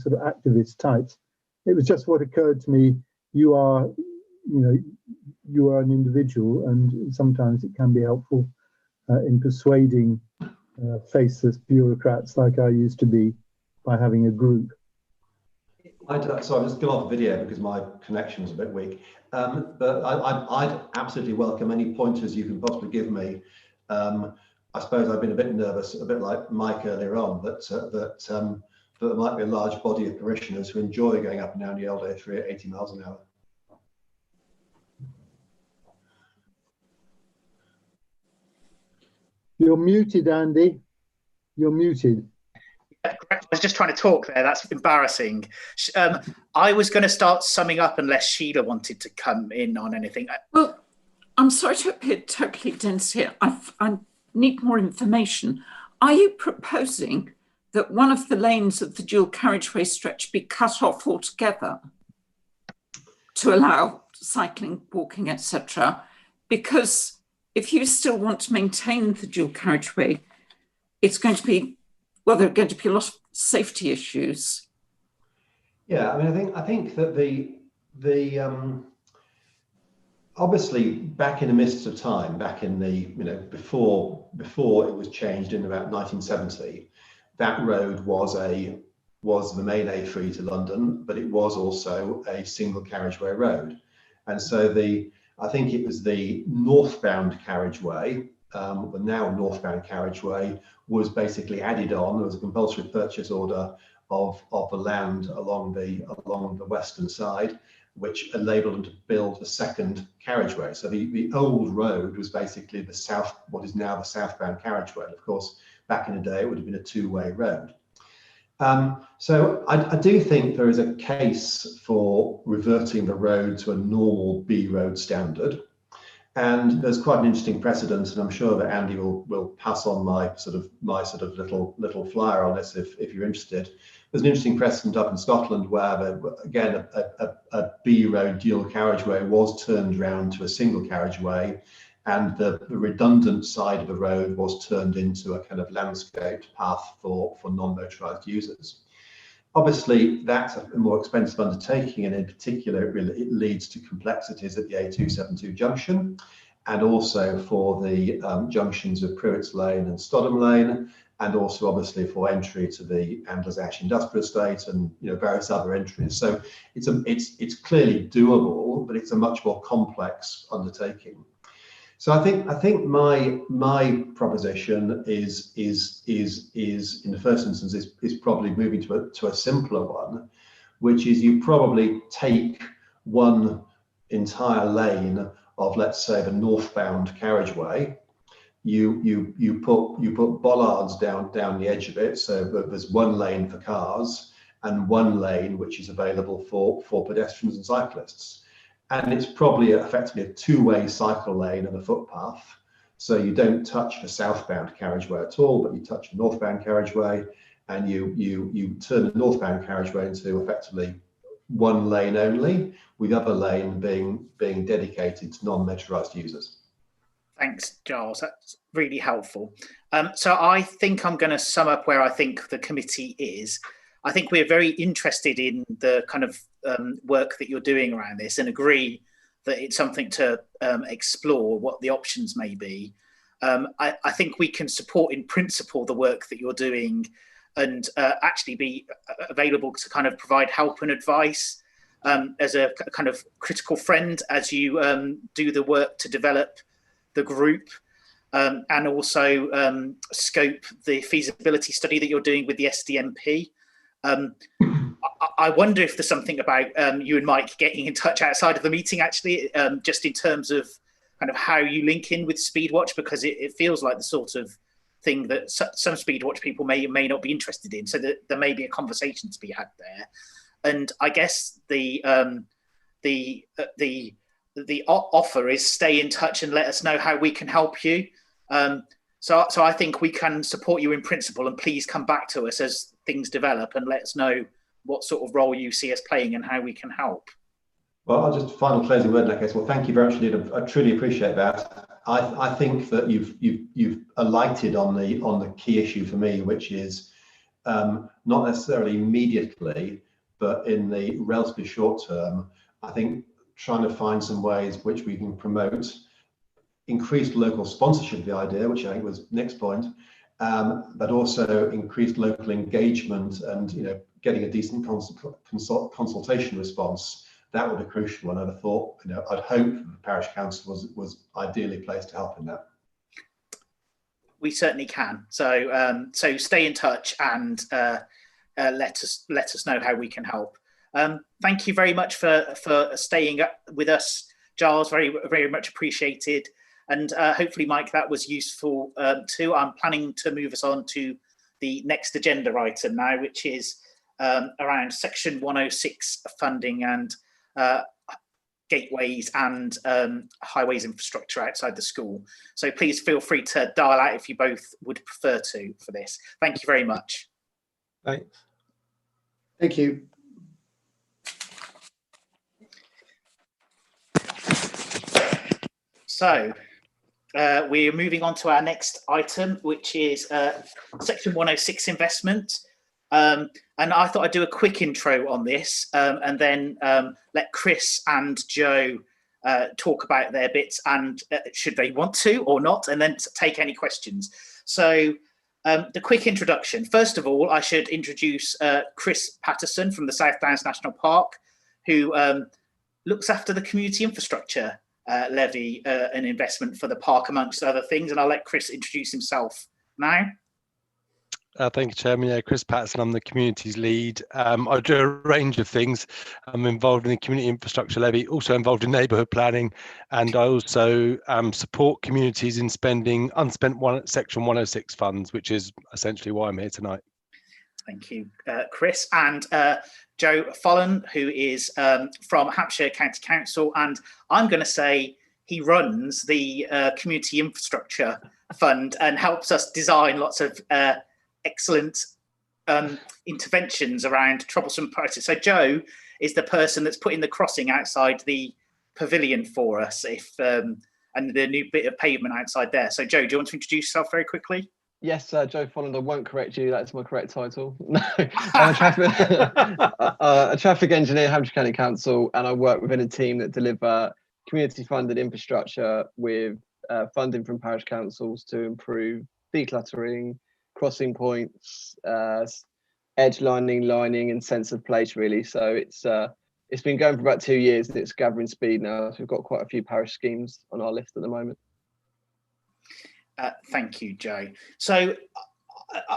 sort of activist types. It was just what occurred to me. You are an individual, and sometimes it can be helpful in persuading faceless bureaucrats like I used to be by having a group. So I've just gone off video because my connection was a bit weak. But I'd absolutely welcome any pointers you can possibly give me. I suppose I've been a bit nervous, a bit like Mike earlier on, that there might be a large body of parishioners who enjoy going up and down the old A3 at 80 miles an hour. You're muted, Andy. You're muted. I was just trying to talk there. That's embarrassing. I was going to start summing up unless Sheila wanted to come in on anything. Well, I'm sorry to appear totally dense here. I need more information. Are you proposing that one of the lanes of the dual carriageway stretch be cut off altogether to allow cycling, walking, etc.? Because if you still want to maintain the dual carriageway, it's going to be, well, there are going to be a lot of safety issues. Yeah, I mean, I think that the obviously back in the mists of time, back in the before it was changed in about 1970, that road was the main A3 to London, but it was also a single carriageway road, and so I think it was the northbound carriageway, the now northbound carriageway, was basically added on. There was a compulsory purchase order of the land along the western side, which enabled them to build a second carriageway. So the old road was basically what is now the southbound carriageway. And of course, back in the day, it would have been a two-way road. So I do think there is a case for reverting the road to a normal B road standard. And there's quite an interesting precedent, and I'm sure that Andy will pass on my sort of little flyer on this if you're interested. There's an interesting precedent up in Scotland where, again, a B road dual carriageway was turned round to a single carriageway, and the redundant side of the road was turned into a kind of landscaped path for non-motorised users. Obviously, that's a more expensive undertaking, and in particular, it leads to complexities at the A272 junction, and also for the junctions of Pruitt's Lane and Stodham Lane, and also obviously for entry to the Andler's Ash Industrial Estate and various other entries. So it's clearly doable, but it's a much more complex undertaking. So I think my proposition is in the first instance is probably moving to a simpler one, which is you probably take one entire lane of, let's say, the northbound carriageway. You put bollards down the edge of it, so that there's one lane for cars and one lane which is available for pedestrians and cyclists. And it's probably effectively a two-way cycle lane and a footpath. So you don't touch the southbound carriageway at all, but you touch the northbound carriageway, and you turn the northbound carriageway into effectively one lane only, with the other lane being dedicated to non-motorised users. Thanks, Giles. That's really helpful. So I think I'm going to sum up where I think the committee is. I think we're very interested in the kind of work that you're doing around this, and agree that it's something to explore what the options may be. I think we can support in principle the work that you're doing, and actually be available to kind of provide help and advice as a kind of critical friend as you do the work to develop the group, and also scope the feasibility study that you're doing with the SDMP. I wonder if there's something about you and Mike getting in touch outside of the meeting, actually, just in terms of kind of how you link in with Speedwatch, because it feels like the sort of thing that some Speedwatch people may not be interested in. So that there may be a conversation to be had there. And I guess the offer is stay in touch and let us know how we can help you. So I think we can support you in principle, and please come back to us as things develop and let us know what sort of role you see us playing and how we can help. Well, I'll just final closing word in that case. Well, thank you very much indeed. I truly appreciate that. I think that you've alighted on the key issue for me, which is not necessarily immediately, but in the relatively short term, I think trying to find some ways which we can promote increased local sponsorship of the idea, which I think was Nick's point, but also increased local engagement and getting a decent consultation response, that would be crucial. And I'd thought, I'd hope the parish council was ideally placed to help in that. We certainly can. So so stay in touch and let us know how we can help. Thank you very much for staying up with us, Giles. Very, very much appreciated. And hopefully, Mike, that was useful too. I'm planning to move us on to the next agenda item now, which is around Section 106 funding and gateways and highways infrastructure outside the school. So please feel free to dial out if you both would prefer to for this. Thank you very much. Thanks. Thank you. So we're moving on to our next item, which is Section 106 investment. And I thought I'd do a quick intro on this and then let Chris and Joe talk about their bits and should they want to or not, and then take any questions. So the quick introduction. First of all, I should introduce Chris Patterson from the South Downs National Park, who looks after the community infrastructure levy and investment for the park, amongst other things. And I'll let Chris introduce himself now. Thank you, Chairman. Yeah, Chris Patterson, I'm the communities lead. I do a range of things. I'm involved in the community infrastructure levy, also involved in neighbourhood planning, and I also support communities in spending unspent Section 106 funds, which is essentially why I'm here tonight. Thank you, Chris. And Joe Follen, who is from Hampshire County Council, and I'm going to say he runs the Community Infrastructure Fund and helps us design lots of excellent interventions around troublesome prices. So Joe is the person that's putting the crossing outside the pavilion for us, and the new bit of pavement outside there. So Joe, do you want to introduce yourself very quickly? Yes, Joe Folland, I won't correct you. That's my correct title. No, I'm a traffic engineer, Hampshire County Council, and I work within a team that deliver community-funded infrastructure with funding from parish councils to improve decluttering, crossing points, edge lining, and sense of place. Really, so it's been going for about 2 years, and it's gathering speed now. So we've got quite a few parish schemes on our list at the moment. Thank you, Joe. So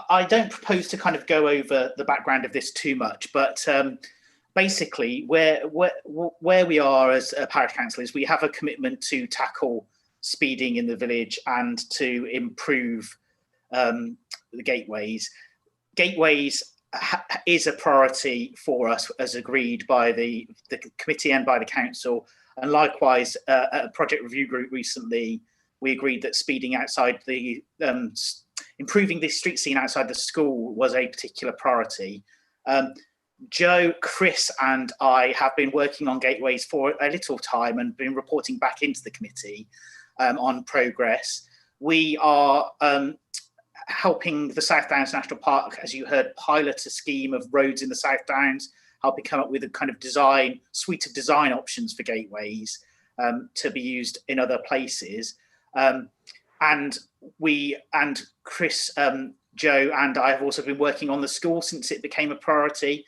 I don't propose to kind of go over the background of this too much, but basically where we are as a parish council is we have a commitment to tackle speeding in the village and to improve the gateways. Gateways is a priority for us, as agreed by the committee and by the council. And likewise, at a project review group recently, we agreed that speeding outside the, improving the street scene outside the school was a particular priority. Joe, Chris and I have been working on gateways for a little time and been reporting back into the committee on progress. We are helping the South Downs National Park, as you heard, pilot a scheme of roads in the South Downs, helping come up with a kind of suite of design options for gateways to be used in other places. And Chris, Joe and I have also been working on the school since it became a priority.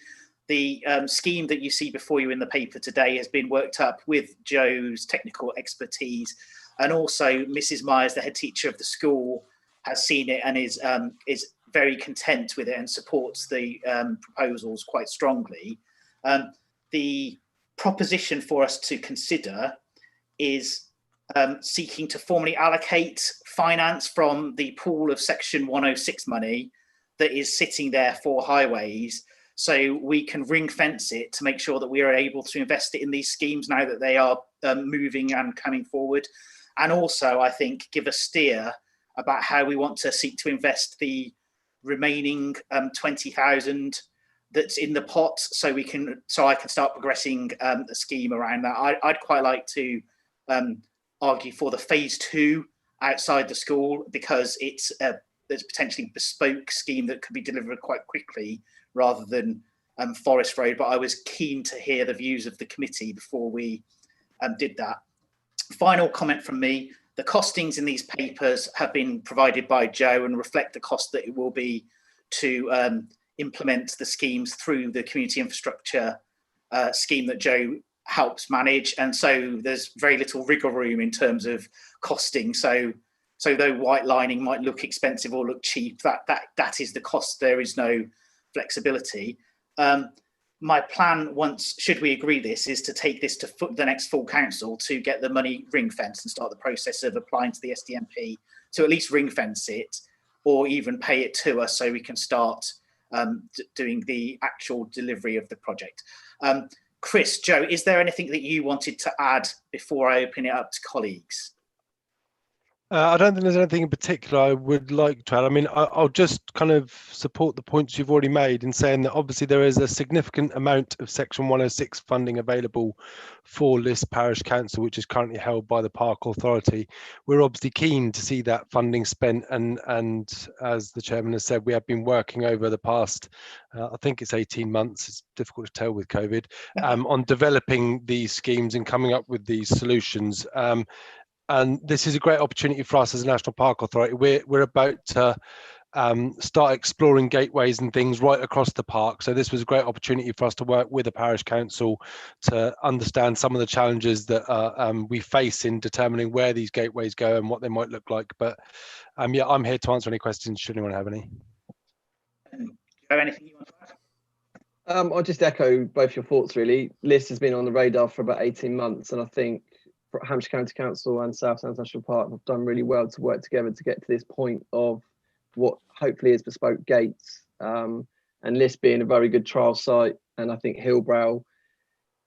The scheme that you see before you in the paper today has been worked up with Joe's technical expertise, and also Mrs. Myers, the head teacher of the school, has seen it and is very content with it and supports the proposals quite strongly. The proposition for us to consider is seeking to formally allocate finance from the pool of Section 106 money that is sitting there for highways, so we can ring fence it to make sure that we are able to invest it in these schemes now that they are moving and coming forward. And also, I think, give a steer about how we want to seek to invest the remaining 20,000 that's in the pot, so I can start progressing a scheme around that. I'd quite like to argue for the phase 2 outside the school, because it's potentially bespoke scheme that could be delivered quite quickly rather than Forest Road. But I was keen to hear the views of the committee before we did that. Final comment from me: the costings in these papers have been provided by Joe and reflect the cost that it will be to implement the schemes through the community infrastructure scheme that Joe helps manage, and so there's very little wriggle room in terms of costing. So though white lining might look expensive or look cheap, that is the cost. There is no flexibility. My plan, should we agree this, is to take this to the next full council to get the money ring fenced and start the process of applying to the SDMP to at least ring fence it, or even pay it to us so we can start doing the actual delivery of the project. Chris, Joe, is there anything that you wanted to add before I open it up to colleagues? I don't think there's anything in particular I would like to add. I mean, I'll just kind of support the points you've already made in saying that obviously there is a significant amount of Section 106 funding available for List Parish Council, which is currently held by the Park Authority. We're obviously keen to see that funding spent, and as the chairman has said, we have been working over the past, I think it's 18 months, it's difficult to tell with COVID, on developing these schemes and coming up with these solutions. And this is a great opportunity for us as a National Park Authority. We're about to start exploring gateways and things right across the park. So this was a great opportunity for us to work with the parish council to understand some of the challenges that we face in determining where these gateways go and what they might look like. But yeah, I'm here to answer any questions should anyone have any. Anything you want to add? I'll just echo both your thoughts really. List has been on the radar for about 18 months, and I think Hampshire County Council and South Downs National Park have done really well to work together to get to this point of what hopefully is bespoke gates, and List being a very good trial site. And I think Hillbrow,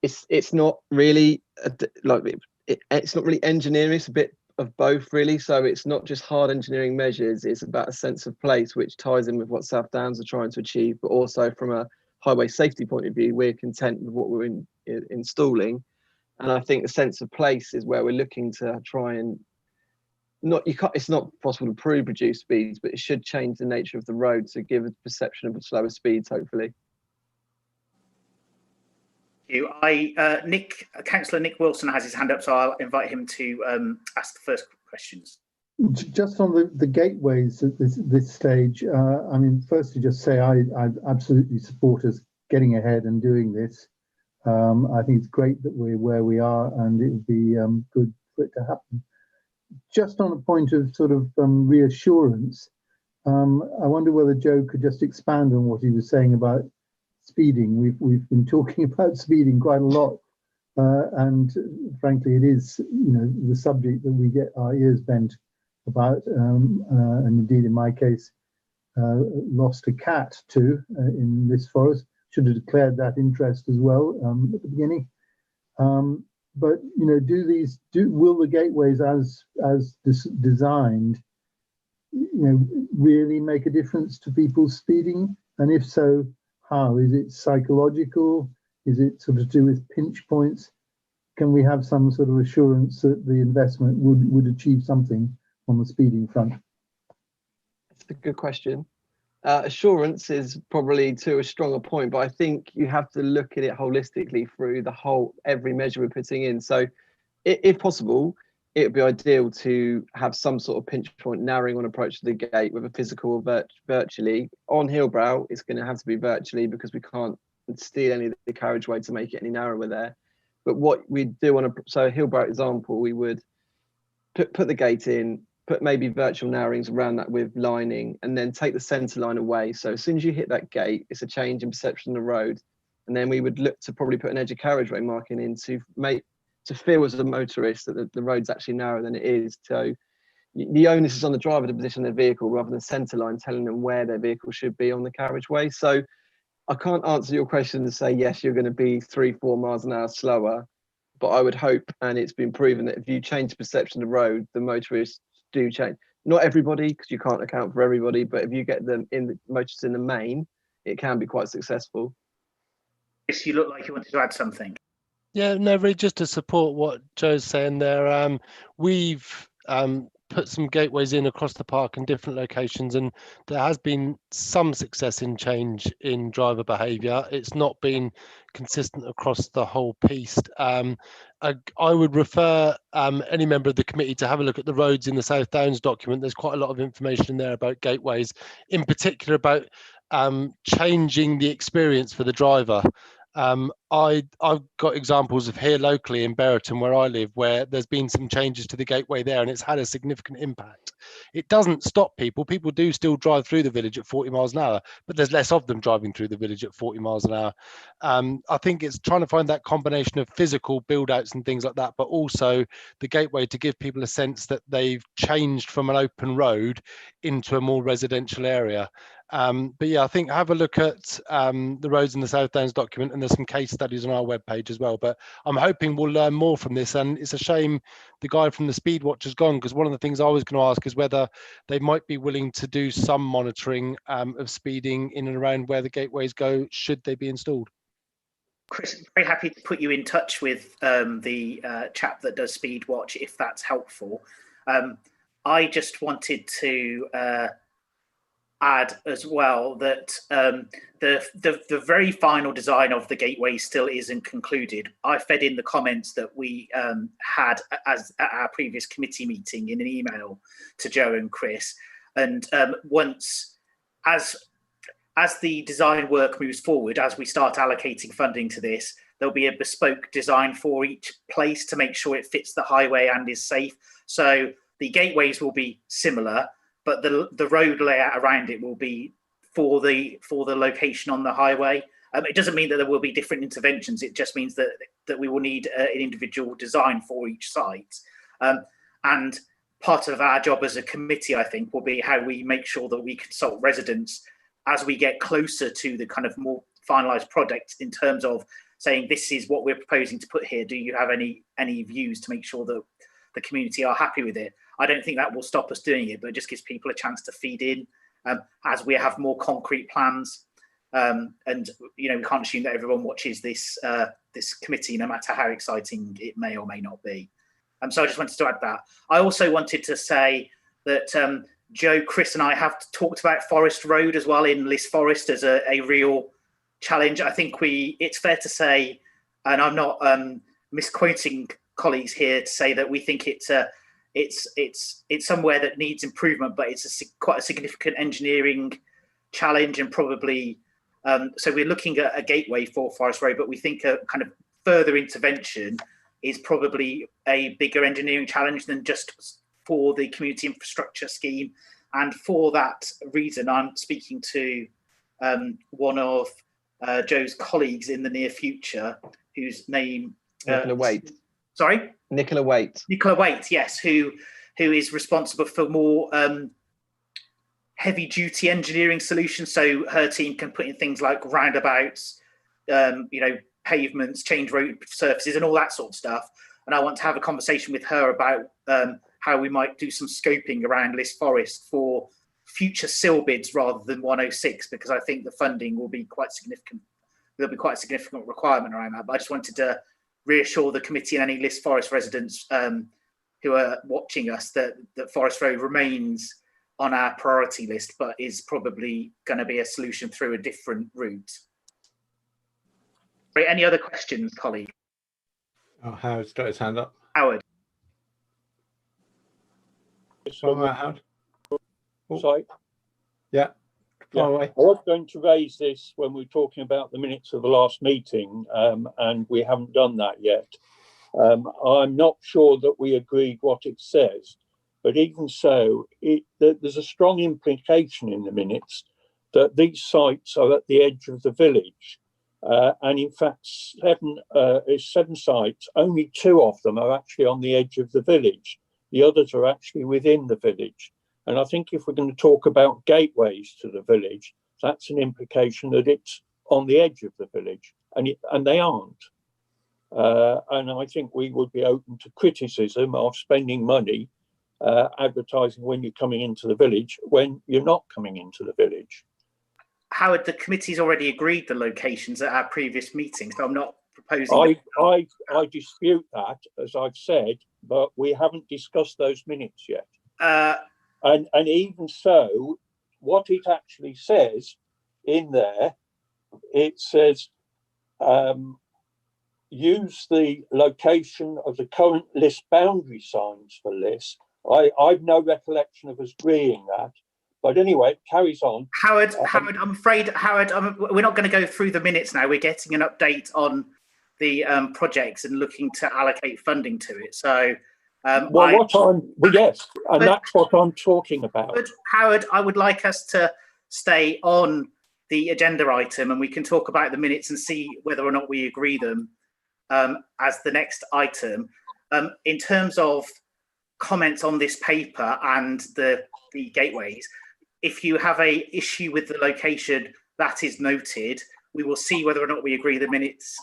it's not really it's not really engineering, it's a bit of both really. So it's not just hard engineering measures, it's about a sense of place which ties in with what South Downs are trying to achieve, but also from a highway safety point of view, we're content with what we're installing. And I think the sense of place is where we're looking to try and it's not possible to prove reduced speeds, but it should change the nature of the road to give a perception of slower speeds, hopefully. Thank you. Councillor Nick Wilson has his hand up, so I'll invite him to ask the first questions. Just on the gateways at this stage, I mean, firstly, just say I absolutely support us getting ahead and doing this. I think it's great that we're where we are, and it would be good for it to happen. Just on a point of sort of reassurance, I wonder whether Joe could just expand on what he was saying about speeding. We've been talking about speeding quite a lot, and frankly, it is the subject that we get our ears bent about, and indeed, in my case, lost a cat too in this forest. Should have declared that interest as well at the beginning. But will the gateways as designed, really make a difference to people speeding? And if so, how? Is it psychological? Is it sort of to do with pinch points? Can we have some sort of assurance that the investment would achieve something on the speeding front? That's a good question. Assurance is probably to a stronger point, but I think you have to look at it holistically through every measure we're putting in. So if possible, it would be ideal to have some sort of pinch point narrowing on approach to the gate, whether physical or virtually. On Hillbrow, it's going to have to be virtually because we can't steal any of the carriageway to make it any narrower there. But what we do so Hillbrow example, we would put the gate in, put maybe virtual narrowings around that with lining, and then take the centre line away. So as soon as you hit that gate, it's a change in perception of the road. And then we would look to probably put an edge of carriageway marking in to feel as a motorist that the road's actually narrower than it is. So the onus is on the driver to position their vehicle rather than centre line telling them where their vehicle should be on the carriageway. So I can't answer your question to say, yes, you're going to be 3-4 miles an hour slower, but I would hope, and it's been proven, that if you change the perception of the road, the motorists do change. Not everybody, because you can't account for everybody, but if you get them motorists in the main, it can be quite successful. Chris, you look like you wanted to add something. Yeah, no, really just to support what Joe's saying there. We've put some gateways in across the park in different locations, and there has been some success in change in driver behaviour. It's not been consistent across the whole piece. I would refer any member of the committee to have a look at the roads in the South Downs document. There's quite a lot of information in there about gateways, in particular about changing the experience for the driver. I've got examples of here locally in Brereton, where I live, where there's been some changes to the gateway there, and it's had a significant impact. It doesn't stop people. People do still drive through the village at 40 miles an hour, but there's less of them driving through the village at 40 miles an hour. I think it's trying to find that combination of physical build outs and things like that, but also the gateway to give people a sense that they've changed from an open road into a more residential area. But yeah, I think have a look at the roads in the South Downs document, and there's some case studies on our webpage as well. But I'm hoping we'll learn more from this, and it's a shame the guy from the Speed Watch has gone, because one of the things I was going to ask is whether they might be willing to do some monitoring of speeding in and around where the gateways go, should they be installed. Chris, very happy to put you in touch with the chap that does Speed Watch, if that's helpful. I just wanted to add as well that the very final design of the gateway still isn't concluded. I fed in the comments that we had at our previous committee meeting in an email to Joe and Chris, and once as the design work moves forward, as we start allocating funding to this, there'll be a bespoke design for each place to make sure it fits the highway and is safe. So the gateways will be similar, but the road layout around it will be for the location on the highway. It doesn't mean that there will be different interventions. It just means that we will need an individual design for each site. And part of our job as a committee, I think, will be how we make sure that we consult residents as we get closer to the kind of more finalised product, in terms of saying, this is what we're proposing to put here. Do you have any views, to make sure that the community are happy with it? I don't think that will stop us doing it, but it just gives people a chance to feed in as we have more concrete plans. And we can't assume that everyone watches this committee, no matter how exciting it may or may not be. So I just wanted to add that. I also wanted to say that Joe, Chris, and I have talked about Forest Road as well in Liss Forest as a real challenge. I think it's fair to say, and I'm not misquoting colleagues here, to say that we think it's somewhere that needs improvement, but it's quite a significant engineering challenge, and probably so we're looking at a gateway for Forest Road, but we think a kind of further intervention is probably a bigger engineering challenge than just for the community infrastructure scheme. And for that reason, I'm speaking to one of Joe's colleagues in the near future, whose name Nicola Waite. Sorry? Nicola Waite. Nicola Waite, yes, who is responsible for more heavy duty engineering solutions. So her team can put in things like roundabouts, pavements, change road surfaces, and all that sort of stuff. And I want to have a conversation with her about how we might do some scoping around Liss Forest for future sill bids rather than 106, because I think the funding will be quite significant. There'll be quite a significant requirement around that. But I just wanted to reassure the committee and any Liss Forest residents who are watching us that Forest Road remains on our priority list, but is probably going to be a solution through a different route. Right, any other questions, colleague? Oh, Howard's got his hand up. Howard. Howard. Sorry. Yeah. Yeah. I was going to raise this when we were talking about the minutes of the last meeting, and we haven't done that yet. I'm not sure that we agreed what it says, but even so, there's a strong implication in the minutes that these sites are at the edge of the village. And in fact, seven sites, only 2 of them are actually on the edge of the village. The others are actually within the village. And I think if we're going to talk about gateways to the village, that's an implication that it's on the edge of the village, and they aren't. And I think we would be open to criticism of spending money advertising when you're coming into the village when you're not coming into the village. Howard, the committee's already agreed the locations at our previous meeting, so I'm not proposing. I dispute that, as I've said, but we haven't discussed those minutes yet. And even so, what it actually says in there, it says, use the location of the current list boundary signs for lists. I've no recollection of us agreeing that, But anyway, it carries on. Howard, I'm afraid, Howard, we're not going to go through the minutes now. We're getting an update on the projects and looking to allocate funding to it. So, that's what I'm talking about. Howard, I would like us to stay on the agenda item, and we can talk about the minutes and see whether or not we agree them as the next item. In terms of comments on this paper and the gateways, if you have a issue with the location, that is noted. We will see whether or not we agree the minutes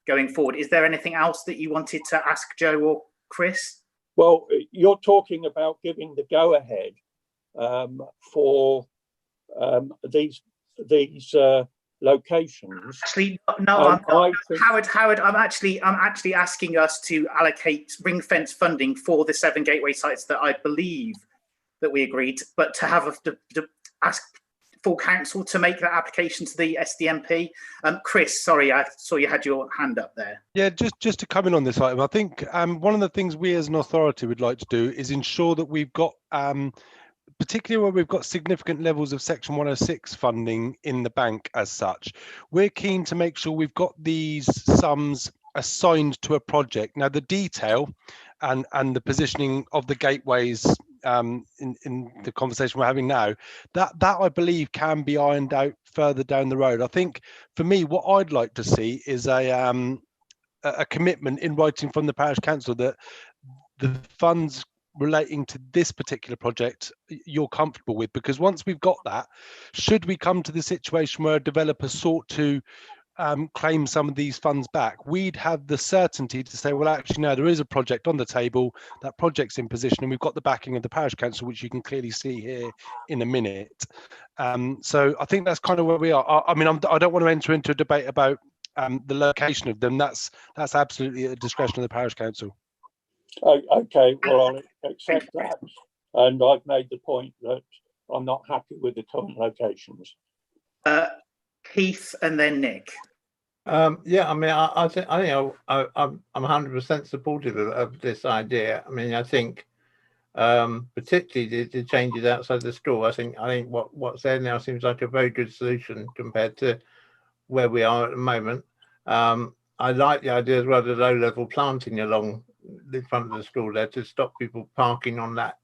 going forward. Is there anything else that you wanted to ask Joe or Chris? Well, you're talking about giving the go-ahead for these locations. Actually, no, Howard. I'm actually asking us to allocate ring-fence funding for the 7 gateway sites that I believe that we agreed, but to have to ask full council to make that application to the SDMP. Chris, sorry, I saw you had your hand up there. Yeah, just to come in on this item, I think one of the things we as an authority would like to do is ensure that we've got, particularly where we've got significant levels of Section 106 funding in the bank as such, we're keen to make sure we've got these sums assigned to a project. Now, the detail and the positioning of the gateways in the conversation we're having now, that I believe can be ironed out further down the road. I think for me, what I'd like to see is a commitment in writing from the parish council that the funds relating to this particular project you're comfortable with, because once we've got that, should we come to the situation where a developer sought to claim some of these funds back, we'd have the certainty to say, well, actually, no, there is a project on the table, that project's in position, and we've got the backing of the parish council, which you can clearly see here in a minute. So I think that's kind of where we are. I mean, I don't want to enter into a debate about the location of them. That's absolutely at the discretion of the parish council. Okay, well, I'll accept that. And I've made the point that I'm not happy with the current locations. Keith and then Nick. Yeah, I mean, I think I'm 100% supportive of this idea. I mean, I think particularly the changes outside the school. I think what's there now seems like a very good solution compared to where we are at the moment. I like the idea as well, the low-level planting along the front of the school there to stop people parking on that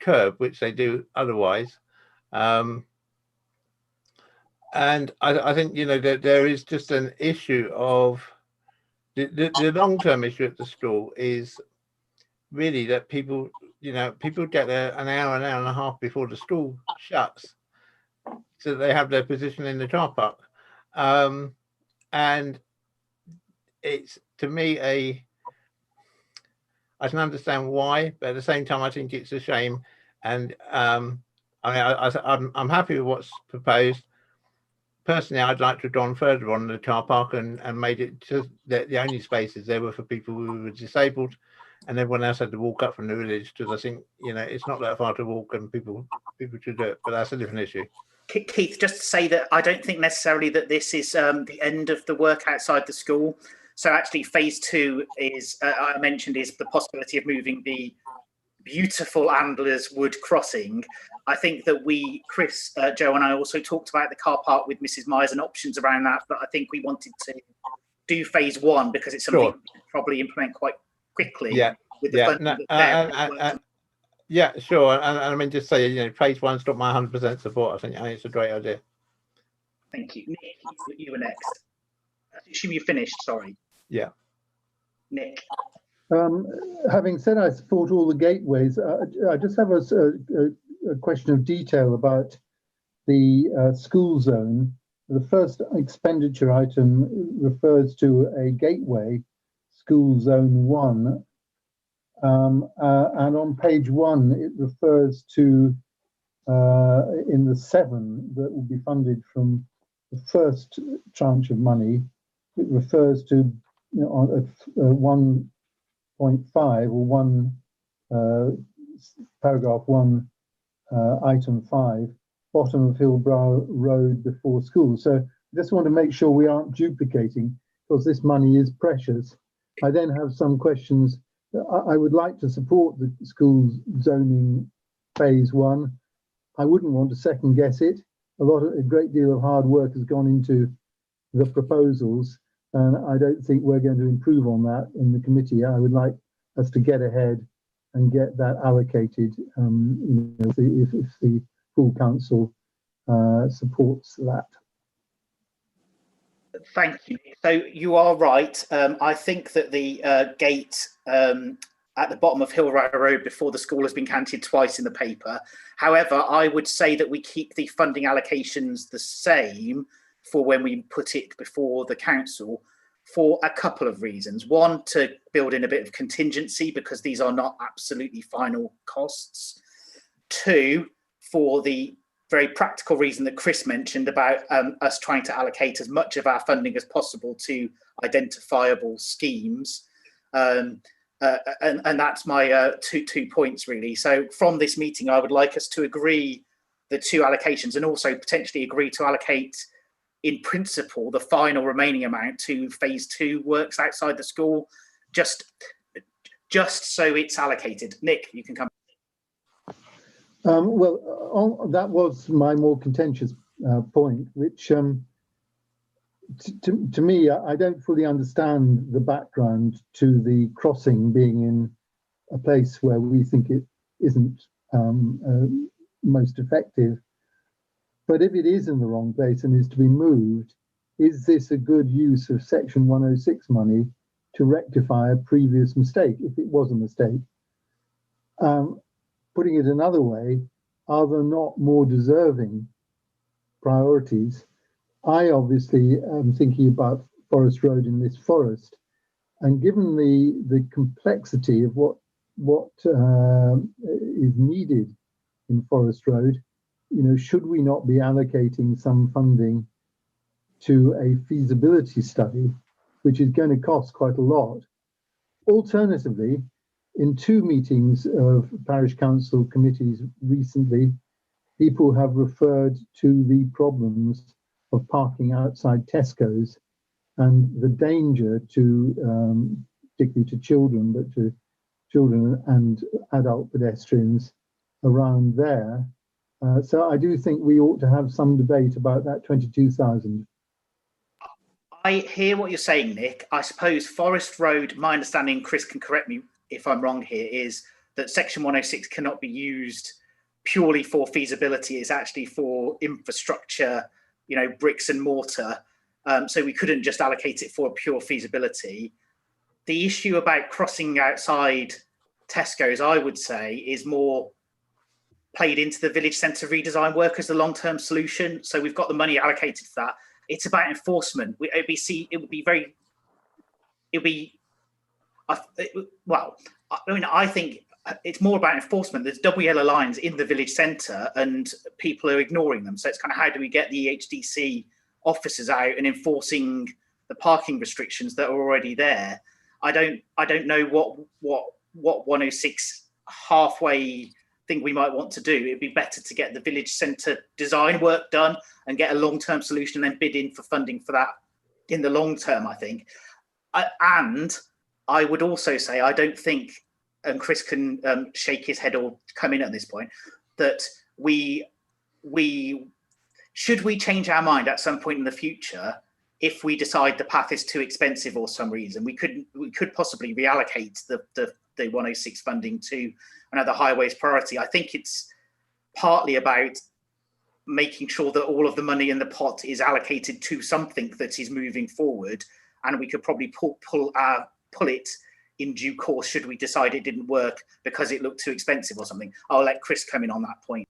curb, which they do otherwise. And I think, you know, that there is just an issue of the long-term issue at the school is really that people get there an hour and a half before the school shuts, so they have their position in the car park. And it's, to me, I can understand why, but at the same time, I think it's a shame. And I'm happy with what's proposed. Personally, I'd like to have gone further on the car park and made it just the only spaces there were for people who were disabled, and everyone else had to walk up from the village, because I think, you know, it's not that far to walk and people should do it, but that's a different issue. Keith, just to say that I don't think necessarily that this is the end of the work outside the school. So actually phase 2 is, I mentioned, is the possibility of moving the beautiful Andlers Wood crossing. I think that Chris, Joe and I also talked about the car park with Mrs. Myers and options around that, but I think we wanted to do phase 1 because it's something we can probably implement quite quickly. Yeah, with the funding yeah, sure. And I mean, just say, you know, phase 1's got my 100% support. I think it's a great idea. Thank you. Nick, you were next. Assume you finished, sorry. Yeah. Nick. Having said I support all the gateways, I just have a question of detail about the school zone. The first expenditure item refers to a gateway, school zone 1. And on page 1, it refers to, in the 7 that will be funded from the first tranche of money, it refers to, you know, 1.5 or paragraph 1, item 5, bottom of Hillbrow Road before school. So I just want to make sure we aren't duplicating, because this money is precious. I then have some questions. I would like to support the school zoning phase 1. I wouldn't want to second guess it. A great deal of hard work has gone into the proposals, and I don't think we're going to improve on that in the committee. I would like us to get ahead and get that allocated, if the full council supports that. Thank you. So you are right. I think that the gate at the bottom of Hillrow Road before the school has been counted twice in the paper. However, I would say that we keep the funding allocations the same for when we put it before the council for a couple of reasons. One, to build in a bit of contingency because these are not absolutely final costs. Two, for the very practical reason that Chris mentioned about us trying to allocate as much of our funding as possible to identifiable schemes. And that's my two points really. So from this meeting, I would like us to agree the two allocations and also potentially agree to allocate in principle the final remaining amount to phase 2 works outside the school, just so it's allocated. Nick, you can come. That was my more contentious point, which to me, I don't fully understand the background to the crossing being in a place where we think it isn't most effective. But if it is in the wrong place and is to be moved, is this a good use of Section 106 money to rectify a previous mistake, if it was a mistake? Putting it another way, are there not more deserving priorities? I obviously am thinking about Forest Road in this forest, and given the complexity of what is needed in Forest Road, should we not be allocating some funding to a feasibility study, which is going to cost quite a lot? Alternatively, in 2 meetings of parish council committees recently, people have referred to the problems of parking outside Tesco's and the danger to, particularly to children, but to children and adult pedestrians around there. So I do think we ought to have some debate about that 22,000. I hear what you're saying, Nick. I suppose Forest Road, my understanding, Chris can correct me if I'm wrong here, is that Section 106 cannot be used purely for feasibility. It's actually for infrastructure, bricks and mortar. So we couldn't just allocate it for a pure feasibility. The issue about crossing outside Tesco's, I would say, is more played into the village centre redesign work as the long-term solution. So we've got the money allocated for that. It's about enforcement. I think it's more about enforcement. There's double yellow lines in the village centre and people are ignoring them. So it's kind of, how do we get the HDC officers out and enforcing the parking restrictions that are already there? I don't know what 106 halfway thing we might want to do. It'd be better to get the village centre design work done and get a long-term solution and then bid in for funding for that in the long term, I think. And I would also say, I don't think, and Chris can shake his head or come in at this point, that we should we change our mind at some point in the future if we decide the path is too expensive or some reason, we could possibly reallocate the 106 funding to another highways priority. I think it's partly about making sure that all of the money in the pot is allocated to something that is moving forward, and we could probably pull it in due course should we decide it didn't work because it looked too expensive or something. I'll let Chris come in on that point.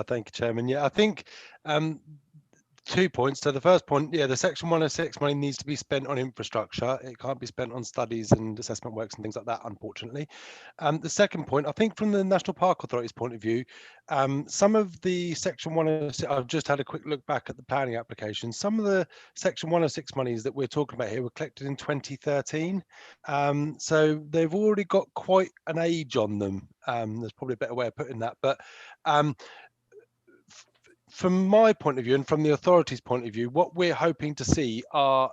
Thank you, Chairman. Yeah, I think 2 points. So the first point, the Section 106 money needs to be spent on infrastructure. It can't be spent on studies and assessment works and things like that, unfortunately. The second point, I think from the National Park Authority's point of view, some of the Section 106, I've just had a quick look back at the planning application. Some of the Section 106 monies that we're talking about here were collected in 2013. So they've already got quite an age on them. There's probably a better way of putting that, but from my point of view and from the authority's point of view, what we're hoping to see are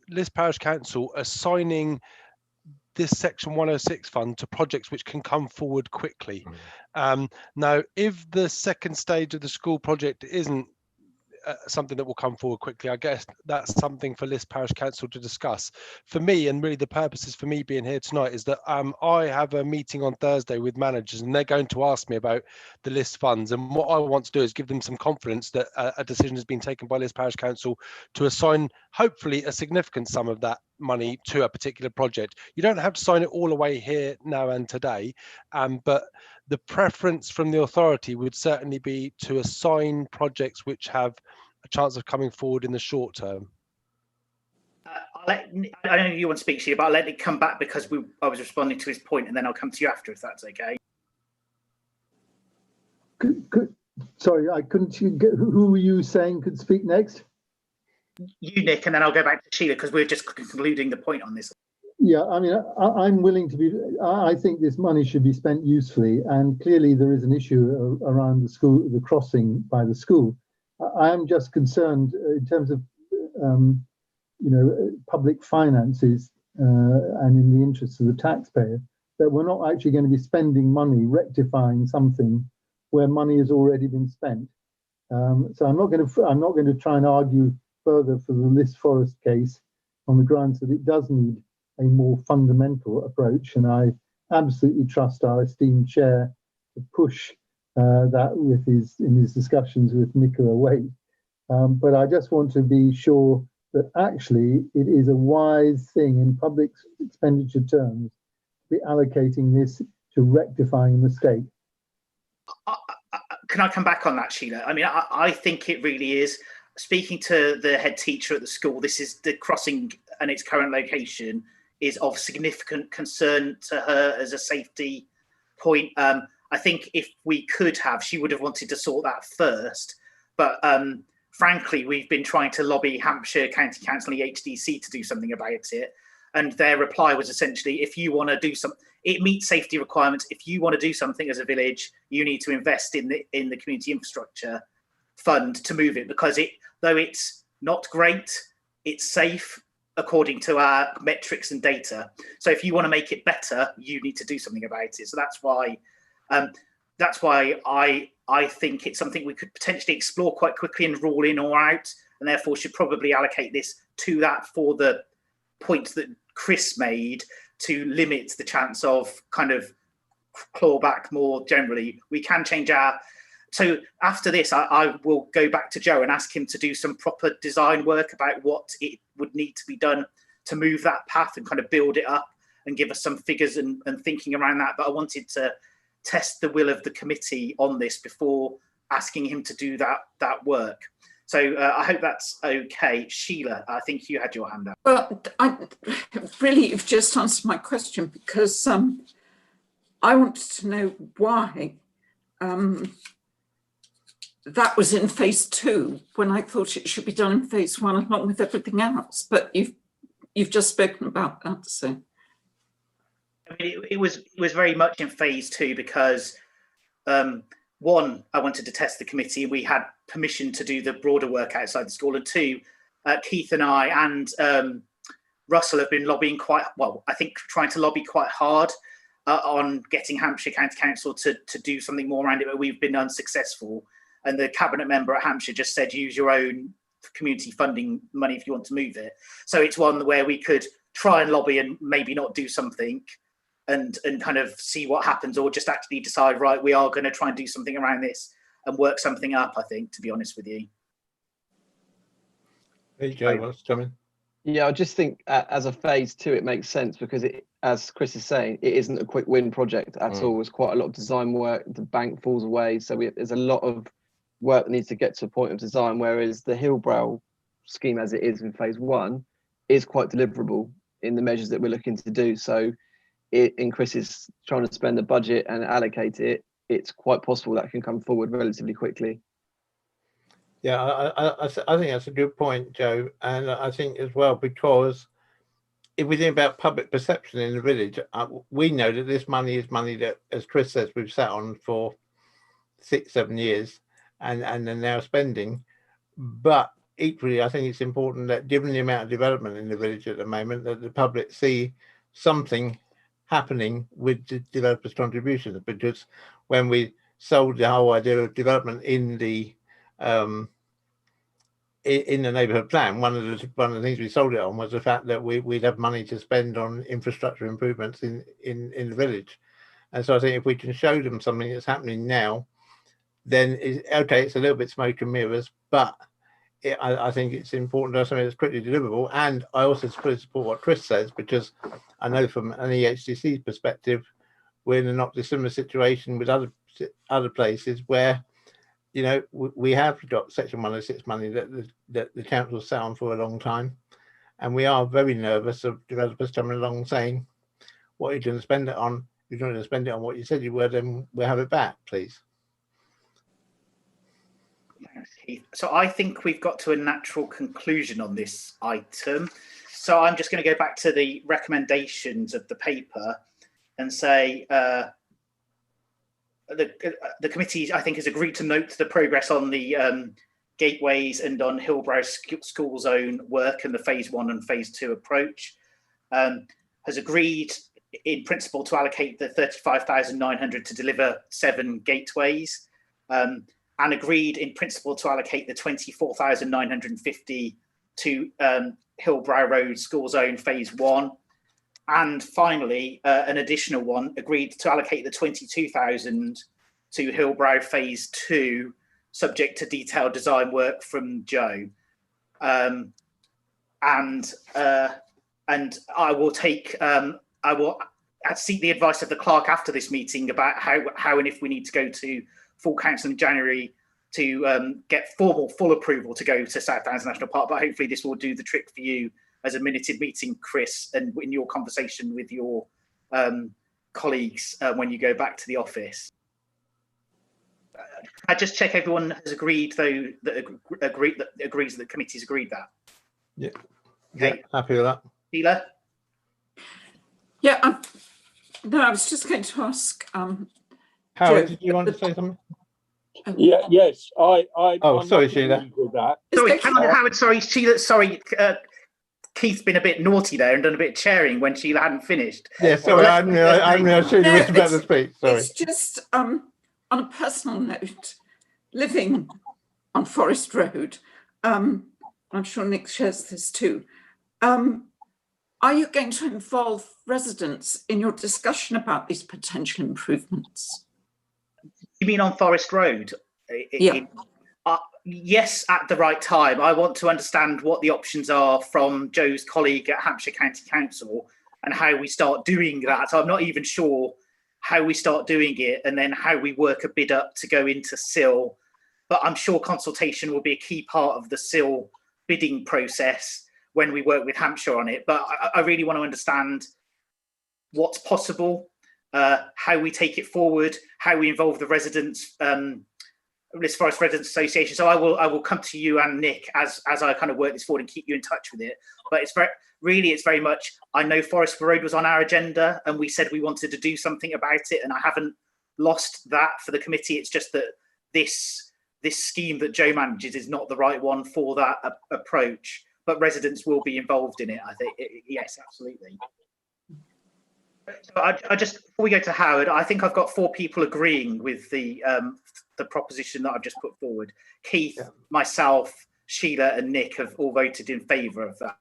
Liss Parish Council assigning this Section 106 fund to projects which can come forward quickly. Now, if the second stage of the school project isn't something that will come forward quickly, I guess that's something for List Parish Council to discuss. For me, and really the purposes for me being here tonight is that I have a meeting on Thursday with managers, and they're going to ask me about the List funds, and what I want to do is give them some confidence that a decision has been taken by List Parish Council to assign hopefully a significant sum of that money to a particular project. You don't have to sign it all away here now and today, but the preference from the authority would certainly be to assign projects which have a chance of coming forward in the short term. I don't know if you want to speak, Sheila, but I'll let it come back because I was responding to his point, and then I'll come to you after, if that's okay. Sorry, I couldn't. Who were you saying could speak next? You, Nick, and then I'll go back to Sheila because we're just concluding the point on this. Yeah, I mean, I'm willing to be. I think this money should be spent usefully, and clearly there is an issue around the school, the crossing by the school. I am just concerned in terms of, public finances and in the interests of the taxpayer, that we're not actually going to be spending money rectifying something where money has already been spent. So I'm not going to try and argue further for the List Forest case on the grounds that it does need a more fundamental approach, and I absolutely trust our esteemed chair to push that in his discussions with Nicola Waite. But I just want to be sure that actually it is a wise thing in public expenditure terms to be allocating this to rectifying a mistake. Can I come back on that, Sheila? I mean, I think it really is. Speaking to the head teacher at the school, this is the crossing and its current location is of significant concern to her as a safety point. I think if we could have, she would have wanted to sort that first. But frankly, we've been trying to lobby Hampshire County Council and the HDC to do something about it. And their reply was essentially, if you want to do something, it meets safety requirements. If you want to do something as a village, you need to invest in the community infrastructure fund to move it, because though it's not great, it's safe according to our metrics and data. So if you want to make it better, you need to do something about it. So that's why I think it's something we could potentially explore quite quickly and rule in or out, and therefore should probably allocate this to that for the points that Chris made to limit the chance of kind of clawback more generally. We can change so after this, I will go back to Joe and ask him to do some proper design work about what it would need to be done to move that path and kind of build it up and give us some figures and thinking around that. But I wanted to test the will of the committee on this before asking him to do that work. So I hope that's okay. Sheila, I think you had your hand up. Well, you've just answered my question, because I wanted to know why that was in phase 2 when I thought it should be done in phase 1 along with everything else. But you've just spoken about that, so. I mean, it was very much in phase 2 because one, I wanted to test the committee. We had permission to do the broader work outside the school, and 2, Keith and I and Russell have been lobbying trying to lobby quite hard on getting Hampshire County Council to do something more around it, but we've been unsuccessful. And the cabinet member at Hampshire just said, use your own community funding money if you want to move it. So it's one where we could try and lobby and maybe not do something and kind of see what happens, or just actually decide, right, we are going to try and do something around this and work something up, I think, to be honest with you. There you go, what's coming? Yeah, I just think as a phase 2, it makes sense because as Chris is saying, it isn't a quick win project at all. It's quite a lot of design work. The bank falls away. So there's a lot of work that needs to get to a point of design, whereas the Hillbrow scheme as it is in phase 1 is quite deliverable in the measures that we're looking to do. So in Chris is trying to spend the budget and allocate it, it's quite possible that can come forward relatively quickly. Yeah, I think that's a good point, Joe. And I think as well, because if we think about public perception in the village, we know that this money is money that, as Chris says, we've sat on for 6-7 years and are now spending. But equally, I think it's important that given the amount of development in the village at the moment, that the public see something happening with the developers' contributions, because when we sold the whole idea of development in the neighbourhood plan, one of the things we sold it on was the fact that we'd have money to spend on infrastructure improvements in the village. And so I think if we can show them something that's happening now, then it's a little bit smoke and mirrors, but I think it's important to have something that's quickly deliverable. And I also fully support what Chris says, because I know from an EHCC perspective, we're in a not dissimilar situation with other places where, you know, we have got Section 106 money that the council sat on for a long time, and we are very nervous of developers coming along saying, what are you going to spend it on? You're going to spend it on what you said you were, then we'll have it back, please. Thanks, Keith. So I think we've got to a natural conclusion on this item. So I'm just going to go back to the recommendations of the paper and say the committee, I think, has agreed to note the progress on the gateways and on Hillbrow school zone work and the phase 1 and phase 2 approach. Has agreed in principle to allocate the 35,900 to deliver 7 gateways. And agreed in principle to allocate the 24,950 to Hillbrow Road School Zone Phase 1. And finally, an additional one, agreed to allocate the 22,000 to Hillbrow Phase 2, subject to detailed design work from Joe. And I will take, I will seek the advice of the clerk after this meeting about how and if we need to go to full council in January to get full approval to go to South Downs National Park. But hopefully this will do the trick for you as a minuted meeting, Chris, and in your conversation with your colleagues when you go back to the office. I just check everyone has agreed, though, that agrees that the committee's agreed that. Yeah. Okay. Yeah, happy with that. Sheila? Yeah, no, I was just going to ask. Howard, Joe, did you want to say something? Yeah, yes, I'm sorry, not Sheila. agreed with that. Sorry, hang on, Howard. Sorry, Sheila. Sorry, Keith's been a bit naughty there and done a bit of chairing when Sheila hadn't finished. Yeah, sorry, I'm Sheila was about to speak. Sorry. It's just on a personal note, living on Forest Road, I'm sure Nick shares this too. Are you going to involve residents in your discussion about these potential improvements? You mean on Forest Road? Yeah. Yes, at the right time. I want to understand what the options are from Joe's colleague at Hampshire County Council and how we start doing that. So I'm not even sure how we start doing it and then how we work a bid up to go into SIL. But I'm sure consultation will be a key part of the SIL bidding process when we work with Hampshire on it. But I really want to understand what's possible, how we take it forward, how we involve the residents, List Forest Residents Association. So I will come to you and Nick as I kind of work this forward and keep you in touch with it. But it's very much, I know Forest Road was on our agenda and we said we wanted to do something about it, and I haven't lost that for the committee. It's just that this scheme that Joe manages is not the right one for that approach. But residents will be involved in it, I think. Yes, absolutely. So I just, before we go to Howard, I think I've got 4 people agreeing with the proposition that I've just put forward. Keith, yeah, myself, Sheila, and Nick have all voted in favour of that.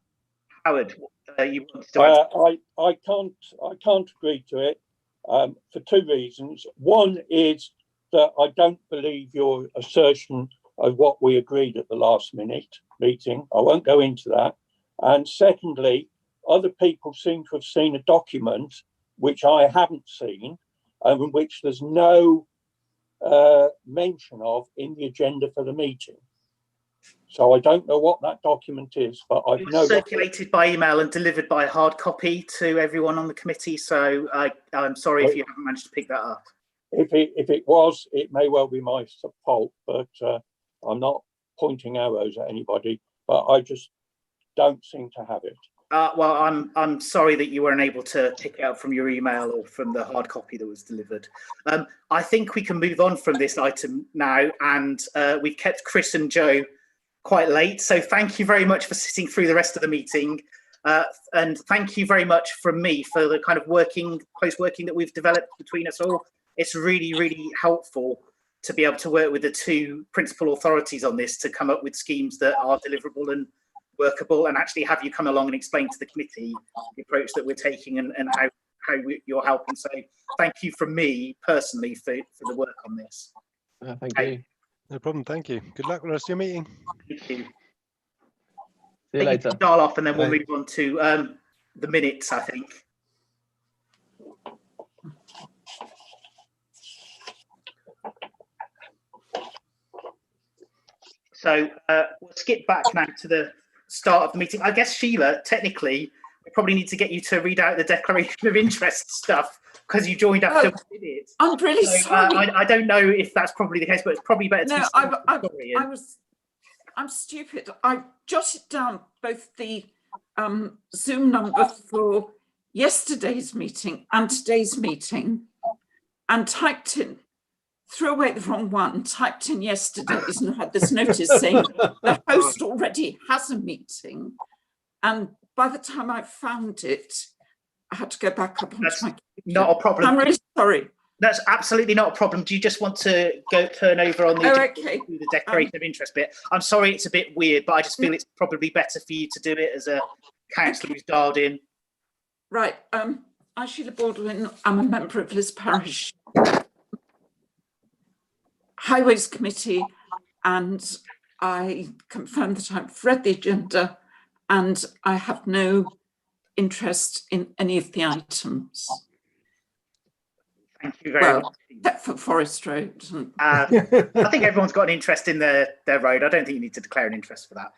Howard, you want to? I can't agree to it for 2 reasons. One is that I don't believe your assertion of what we agreed at the last minute meeting. I won't go into that. And secondly, other people seem to have seen a document which I haven't seen, and which there's no mention of in the agenda for the meeting. So I don't know what that document is, but I've circulated by email and delivered by hard copy to everyone on the committee. So I'm sorry if you haven't managed to pick that up. If it was, it may well be my fault, but I'm not pointing arrows at anybody, but I just don't seem to have it. Well, I'm sorry that you weren't able to pick it up from your email or from the hard copy that was delivered. I think we can move on from this item now, and we've kept Chris and Joe quite late. So thank you very much for sitting through the rest of the meeting. And thank you very much from me for the kind of close working that we've developed between us all. It's really, really helpful to be able to work with the two principal authorities on this to come up with schemes that are deliverable and workable, and actually have you come along and explain to the committee the approach that we're taking and how you're helping. So thank you from me personally for the work on this. Thank you. No problem. Thank you. Good luck with the rest of your meeting. Thank you. See you later. Dial off, and then we'll Bye. move on to the minutes, I think. So we'll skip back now to the start of the meeting. I guess, Sheila, technically, we probably need to get you to read out the declaration of interest stuff because you joined after we did it. I'm really So, sorry. I don't know if that's probably the case, but it's probably better to No, I'm stupid. I jotted down both the Zoom number for yesterday's meeting and today's meeting and threw away the wrong one, typed in yesterday's and had this notice saying the host already has a meeting. And by the time I found it, I had to go back up onto my computer. Not a problem. I'm really sorry. That's absolutely not a problem. Do you just want to turn over on the, the declaration of interest bit? I'm sorry it's a bit weird, but I just feel it's probably better for you to do it as a councillor who's dialed in. Right. I'm Sheila Baldwin. I'm a member of Liz Parish Highways Committee, and I confirm that I've read the agenda and I have no interest in any of the items. Thank you very much. Except for Forest Road. I think everyone's got an interest in their road. I don't think you need to declare an interest for that.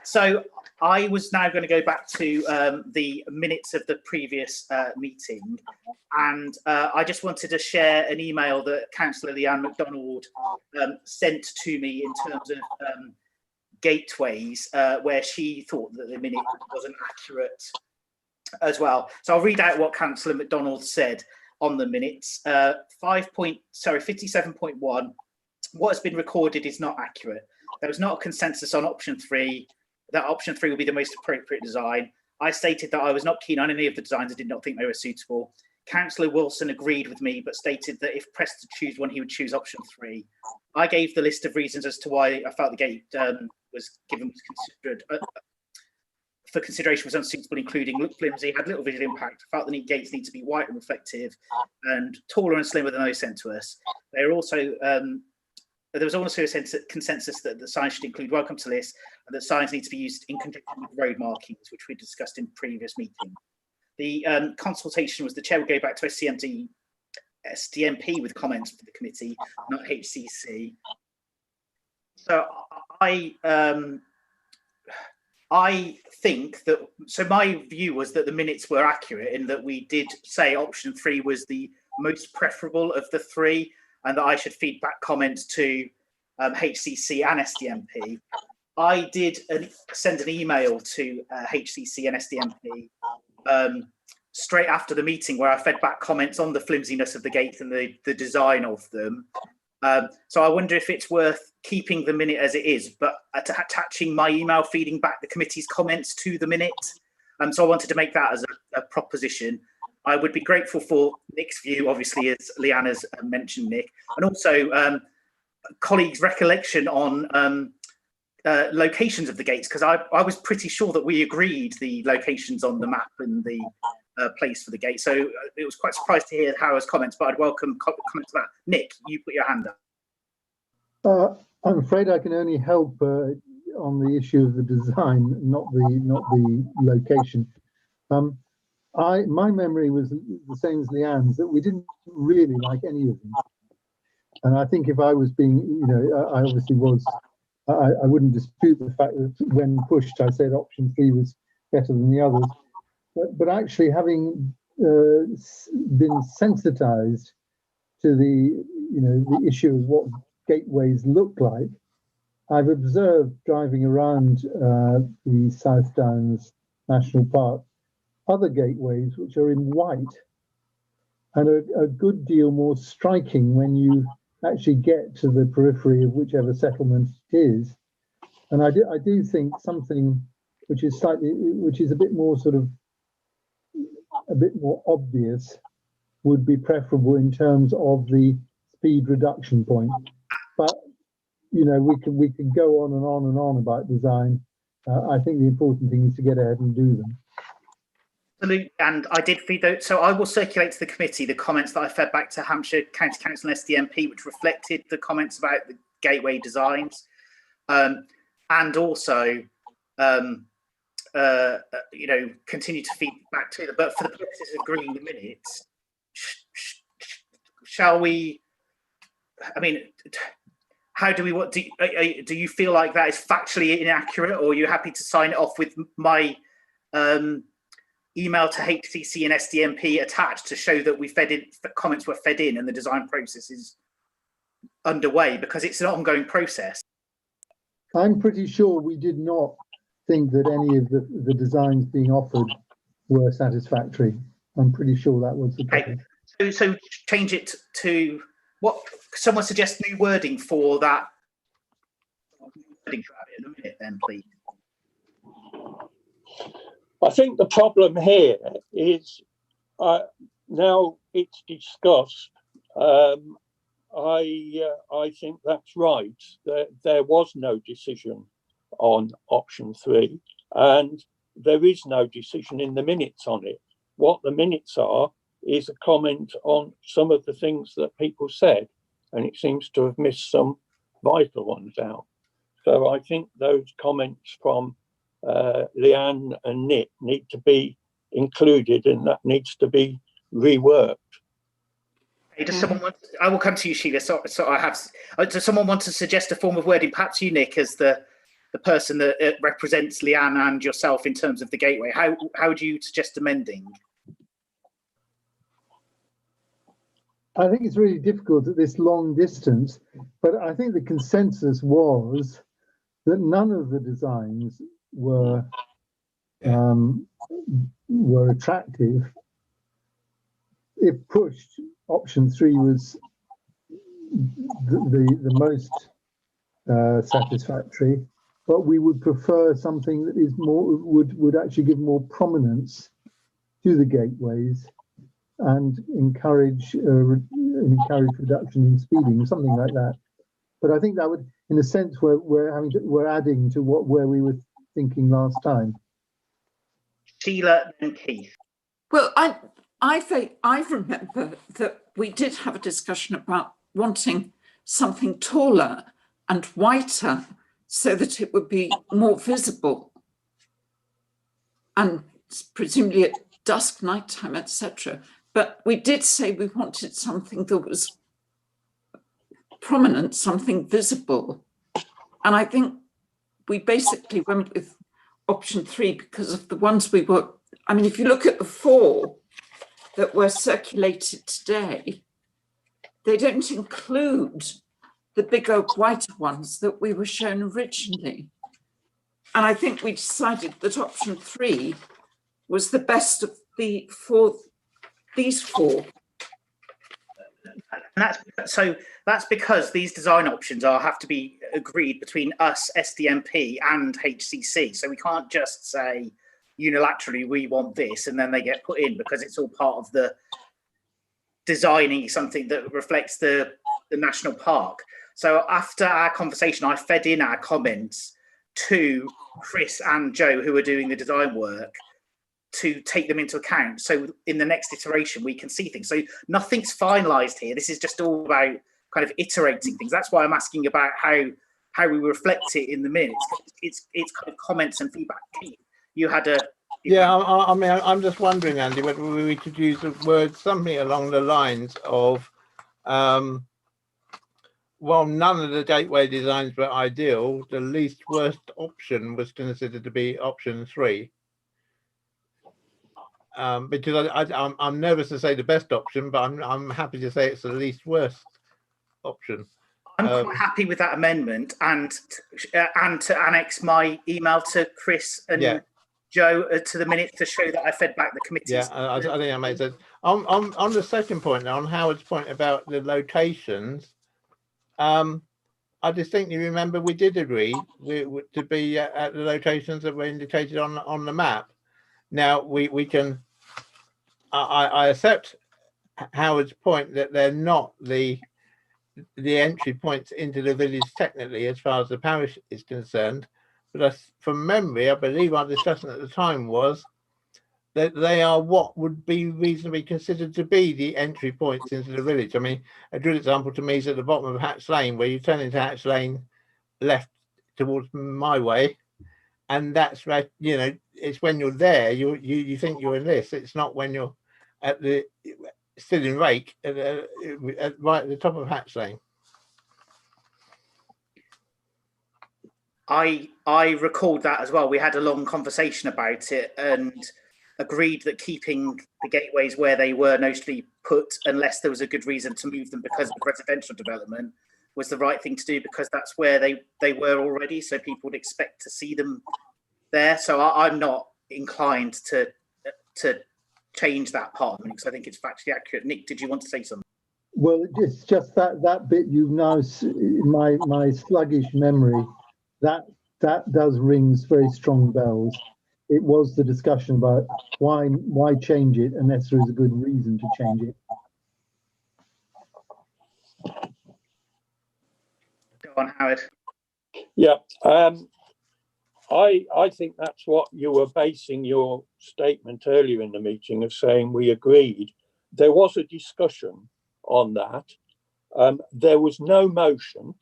So I was now going to go back to the minutes of the previous meeting, and I just wanted to share an email that Councillor Leanne MacDonald sent to me in terms of gateways, where she thought that the minute wasn't accurate as well. So I'll read out what Councillor MacDonald said on the minutes. 57.1, what has been recorded is not accurate. There was not a consensus on option 3, that option 3 would be the most appropriate design. I stated that I was not keen on any of the designs. I did not think they were suitable. Councillor Wilson agreed with me, but stated that if pressed to choose one, he would choose option 3. I gave the list of reasons as to why I felt the gate was for consideration was unsuitable, including looked flimsy, had little visual impact, felt the gates need to be white and reflective, and taller and slimmer than those sent to us. They are also there was also a consensus that the signs should include welcome to list, and that signs need to be used in conjunction with road markings, which we discussed in previous meeting. The consultation was the chair would go back to SDMP with comments for the committee, not HCC. So I think that, so my view was that the minutes were accurate in that we did say option 3 was the most preferable of the 3, and that I should feed back comments to HCC and SDMP. I did send an email to HCC and SDMP straight after the meeting where I fed back comments on the flimsiness of the gates and the design of them. So I wonder if it's worth keeping the minute as it is, but attaching my email feeding back the committee's comments to the minute. So I wanted to make that as a proposition. I would be grateful for Nick's view, obviously, as Leanna's mentioned, Nick, and also colleagues' recollection on locations of the gates, because I was pretty sure that we agreed the locations on the map and the place for the gate. So it was quite surprised to hear Howard's comments, but I'd welcome comments about that. Nick, you put your hand up. I'm afraid I can only help on the issue of the design, not the location. My memory was the same as Leanne's, that we didn't really like any of them. And I think if I was being, I obviously was, I wouldn't dispute the fact that when pushed, I said option 3 was better than the others. But actually having been sensitized to the issue of what gateways look like, I've observed driving around the South Downs National Park other gateways which are in white and are a good deal more striking when you actually get to the periphery of whichever settlement it is. And I do think something which is a bit more a bit more obvious, would be preferable in terms of the speed reduction point. But you know, we can go on and on and on about design. I think the important thing is to get ahead and do them. Absolutely, and I did feed those. So I will circulate to the committee the comments that I fed back to Hampshire County Council and SDMP, which reflected the comments about the gateway designs, and also, you know, continue to feed back to them. But for the purposes of agreeing the minutes, shall we? I mean, how do we? What do you feel like that is factually inaccurate, or are you happy to sign it off with my email to HCC and SDMP attached to show that we fed in, the comments were fed in and the design process is underway, because it's an ongoing process? I'm pretty sure we did not think that any of the designs being offered were satisfactory. I'm pretty sure that was the case. Okay. So change it to what? Someone suggest new wording for that. Wording for that in a minute, then, please. I think the problem here is now it's discussed. I think that's right. There was no decision on option 3, and there is no decision in the minutes on it. What the minutes are is a comment on some of the things that people said, and it seems to have missed some vital ones out. So I think those comments from Leanne and Nick need to be included, and that needs to be reworked. Hey, does someone want? I will come to you, Sheila. So I have. Does someone want to suggest a form of wording? Perhaps you, Nick, as the person that represents Leanne and yourself in terms of the gateway. How would you suggest amending? I think it's really difficult at this long distance, but I think the consensus was that none of the designs were attractive. If pushed, option 3 was the most satisfactory, but we would prefer something that is more would actually give more prominence to the gateways and encourage reduction in speeding, something like that. But I think that would, in a sense, we're adding to where we were thinking last time. Sheila and Keith. Well, I remember that we did have a discussion about wanting something taller and whiter so that it would be more visible, and presumably at dusk, nighttime, etc. But we did say we wanted something that was prominent, something visible. And I think we basically went with option 3 because of the ones we were, I mean, if you look at the 4 that were circulated today, they don't include the bigger, whiter ones that we were shown originally. And I think we decided that option 3 was the best of these 4. And that's because these design options have to be agreed between us, SDMP, and HCC. So we can't just say unilaterally we want this and then they get put in, because it's all part of the designing something that reflects the national park. So after our conversation, I fed in our comments to Chris and Joe, who are doing the design work, to take them into account. So in the next iteration, we can see things. So nothing's finalized here. This is just all about kind of iterating things. That's why I'm asking about how we reflect it in the minutes. It's kind of comments and feedback. You had a... I mean, I'm just wondering, Andy, whether we could use a word, something along the lines of, while none of the gateway designs were ideal, the least worst option was considered to be option 3. Because I'm nervous to say the best option, but I'm happy to say it's the least worst option. I'm quite happy with that amendment, and to annex my email to Chris and Joe to the minute to show that I fed back the committee. Yeah, I think that makes sense. On the second point, on Howard's point about the locations, I distinctly remember we did agree to be at the locations that were indicated on the map. Now we can. I accept Howard's point that they're not the entry points into the village technically as far as the parish is concerned, but from memory, I believe our discussion at the time was that they are what would be reasonably considered to be the entry points into the village. I mean, a good example to me is at the bottom of Hatch Lane, where you turn into Hatch Lane left towards my way, and that's right. You know, it's when you're there, you think you're in this. It's not when you're at the still in Rake right at the top of Hatch Lane. I recalled that as well. We had a long conversation about it and agreed that keeping the gateways where they were mostly put, unless there was a good reason to move them because of residential development, was the right thing to do, because that's where they were already. So people would expect to see them there. So I'm not inclined to change that part of it because I think it's factually accurate. Nick, did you want to say something? Well, it's just that bit you've now, my sluggish memory, that does rings very strong bells. It was the discussion about why change it unless there is a good reason to change it. Go on, Howard. Yeah, I think that's what you were basing your statement earlier in the meeting of saying we agreed. There was a discussion on that. There was no motion.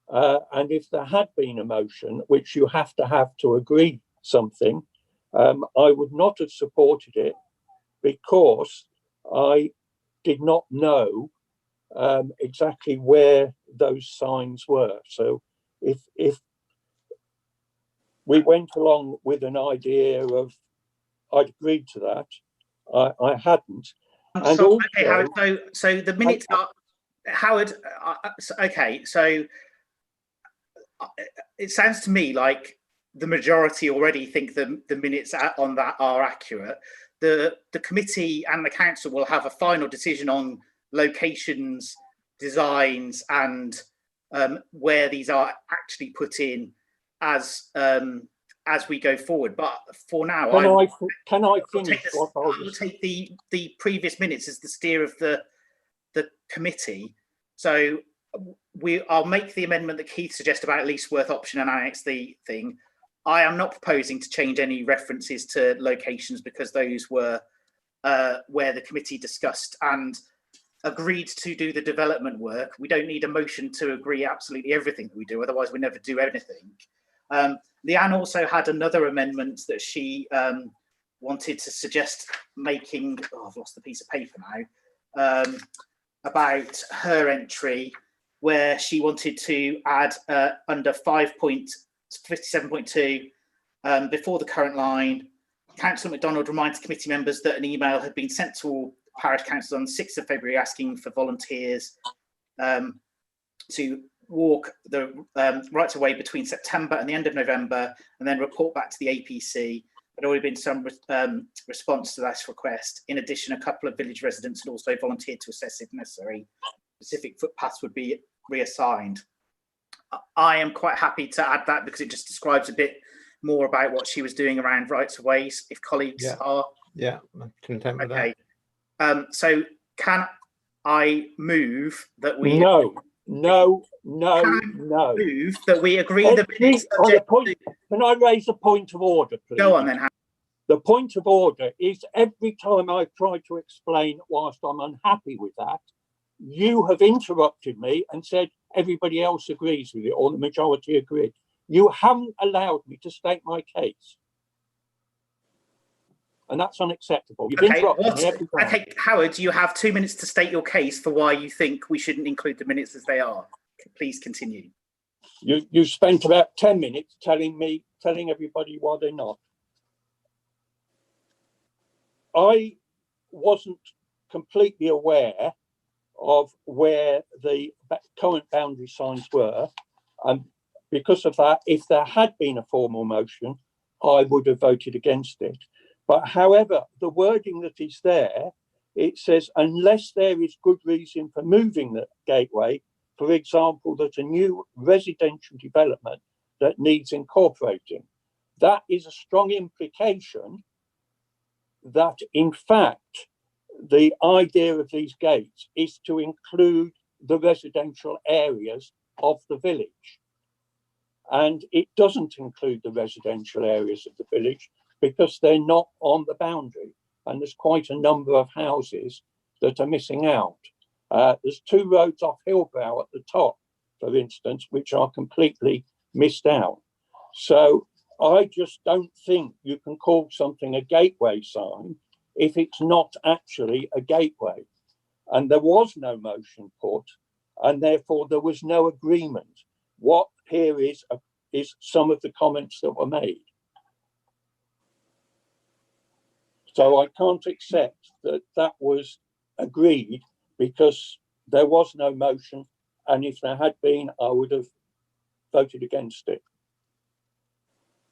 And if there had been a motion, which you have to agree something, I would not have supported it because I did not know exactly where those signs were. So if we went along with an idea of I'd agreed to that, I hadn't. And so, also, okay, Howard, so the minutes are, Howard, okay, so it sounds to me like the majority already think the minutes on that are accurate. The committee and the council will have a final decision on locations, designs, and where these are actually put in as we go forward. But for now, can I finish? I will take the previous minutes as the steer of the committee. So I'll make the amendment that Keith suggested about least worth option and annex the thing. I am not proposing to change any references to locations because those were where the committee discussed and agreed to do the development work. We don't need a motion to agree absolutely everything that we do, otherwise we never do anything. Leanne also had another amendment that she wanted to suggest making, I've lost the piece of paper now, about her entry, where she wanted to add under 5.57.2, before the current line, Councillor MacDonald reminds committee members that an email had been sent to all parish councils on the 6th of February asking for volunteers to walk the rights of way between September and the end of November, and then report back to the APC. There had already been some response to that request. In addition, a couple of village residents had also volunteered to assess if necessary. Specific footpaths would be reassigned. I am quite happy to add that because it just describes a bit more about what she was doing around rights of ways, if colleagues are. Yeah, I'm content with okay. that. So can I move that we... No. Move that we agree the minutes subject to... Can I raise a point of order, please? Go on then. The point of order is every time I've tried to explain whilst I'm unhappy with that, you have interrupted me and said everybody else agrees with it or the majority agreed. You haven't allowed me to state my case. And that's unacceptable. You've interrupted me every time. Okay, Howard, you have 2 minutes to state your case for why you think we shouldn't include the minutes as they are. Please continue. You spent about 10 minutes telling everybody why they're not. I wasn't completely aware of where the current boundary signs were. And because of that, if there had been a formal motion, I would have voted against it. But however, the wording that is there, it says, unless there is good reason for moving the gateway, for example, that a new residential development that needs incorporating. That is a strong implication that, in fact, the idea of these gates is to include the residential areas of the village. And it doesn't include the residential areas of the village because they're not on the boundary. And there's quite a number of houses that are missing out. There's 2 roads off Hillbrow at the top, for instance, which are completely missed out. So I just don't think you can call something a gateway sign if it's not actually a gateway. And there was no motion put, and therefore there was no agreement. What here is some of the comments that were made. So I can't accept that that was agreed because there was no motion, and if there had been, I would have voted against it.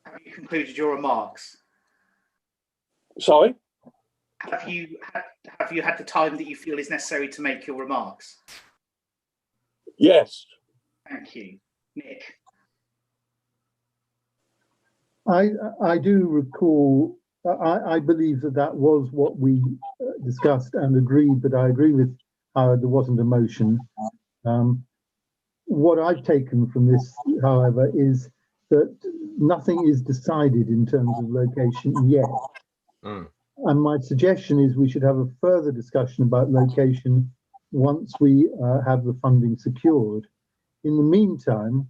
Have you concluded your remarks? Sorry? Have you had the time that you feel is necessary to make your remarks? Yes. Thank you. Nick? I do recall, I believe that was what we discussed and agreed, but I agree with Howard, there wasn't a motion. What I've taken from this, however, is that nothing is decided in terms of location yet. And my suggestion is we should have a further discussion about location once we have the funding secured. In the meantime,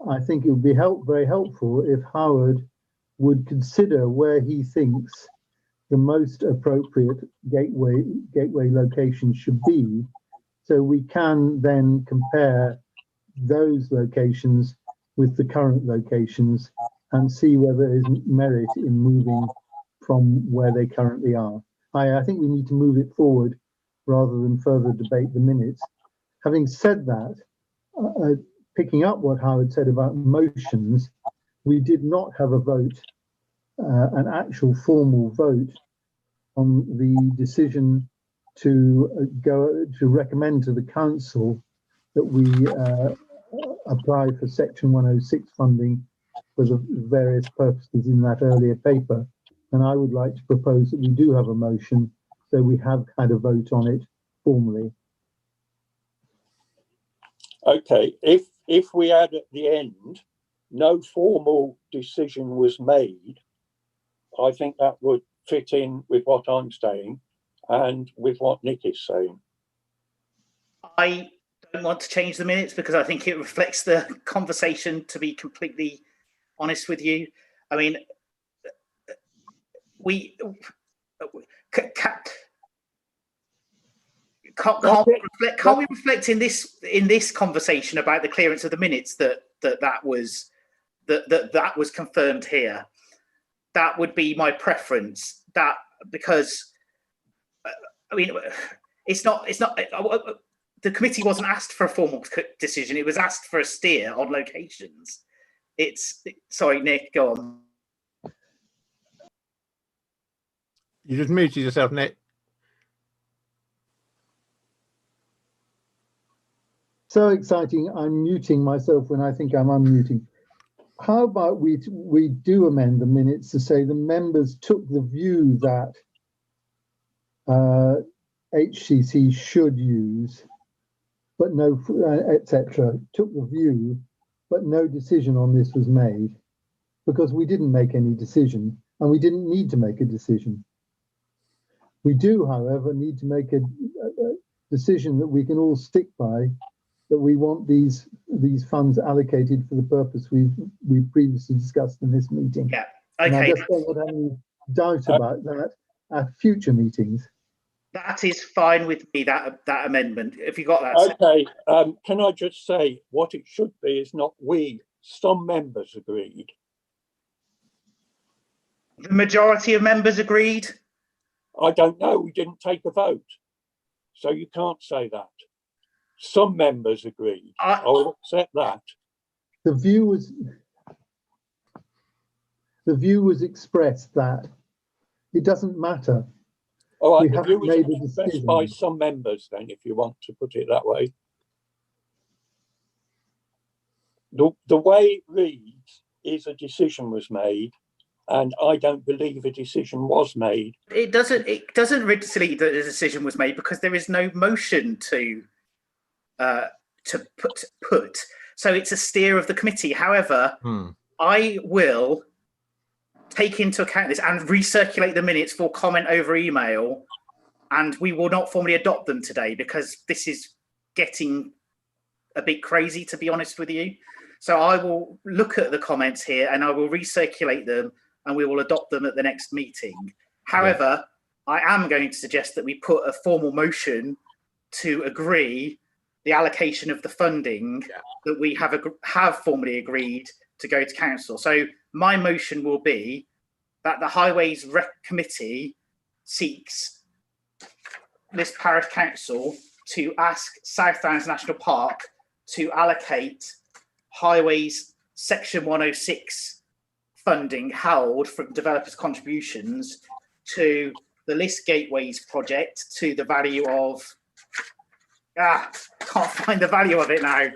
I think it would be very helpful if Howard would consider where he thinks the most appropriate gateway location should be, so we can then compare those locations with the current locations and see whether there is merit in moving from where they currently are. I think we need to move it forward rather than further debate the minutes. Having said that, picking up what Howard said about motions, we did not have a vote, an actual formal vote on the decision to recommend to the council that we apply for Section 106 funding for the various purposes in that earlier paper. And I would like to propose that we do have a motion, so we have had a vote on it formally. Okay, if we add at the end, no formal decision was made, I think that would fit in with what I'm saying and with what Nick is saying. I don't want to change the minutes because I think it reflects the conversation, to be completely honest with you. I mean, can't we reflect in this conversation about the clearance of the minutes that was confirmed here? That would be my preference. That because I mean, it's not. The committee wasn't asked for a formal decision. It was asked for a steer on locations. Sorry, Nick, go on. You just muted yourself, Nick. So exciting, I'm muting myself when I think I'm unmuting. How about we do amend the minutes to say the members took the view that HCC should use, but no, etc. Took the view, but no decision on this was made, because we didn't make any decision and we didn't need to make a decision. We do, however, need to make a decision that we can all stick by, that we want these funds allocated for the purpose we've previously discussed in this meeting. Yeah, okay. And I just don't have any doubt about that at future meetings. That is fine with me, that amendment. If you got that. Okay, can I just say what it should be is not we, some members agreed. The majority of members agreed? I don't know, we didn't take a vote. So you can't say that. Some members agreed. I will accept that. The view was expressed that it doesn't matter. All right, we the view was made a expressed decision by some members then, if you want to put it that way. the way it reads is a decision was made, and I don't believe a decision was made. It doesn't read that a decision was made because there is no motion to put. So it's a steer of the committee. However, I will take into account this and recirculate the minutes for comment over email, and we will not formally adopt them today because this is getting a bit crazy, to be honest with you. So I will look at the comments here and I will recirculate them and we will adopt them at the next meeting. However, I am going to suggest that we put a formal motion to agree the allocation of the funding that we have formally agreed to go to council. So my motion will be that the Highways Committee seeks this parish council to ask South Downs National Park to allocate Highways Section 106 funding held from developers' contributions to the List Gateways project to the value of, can't find the value of it now.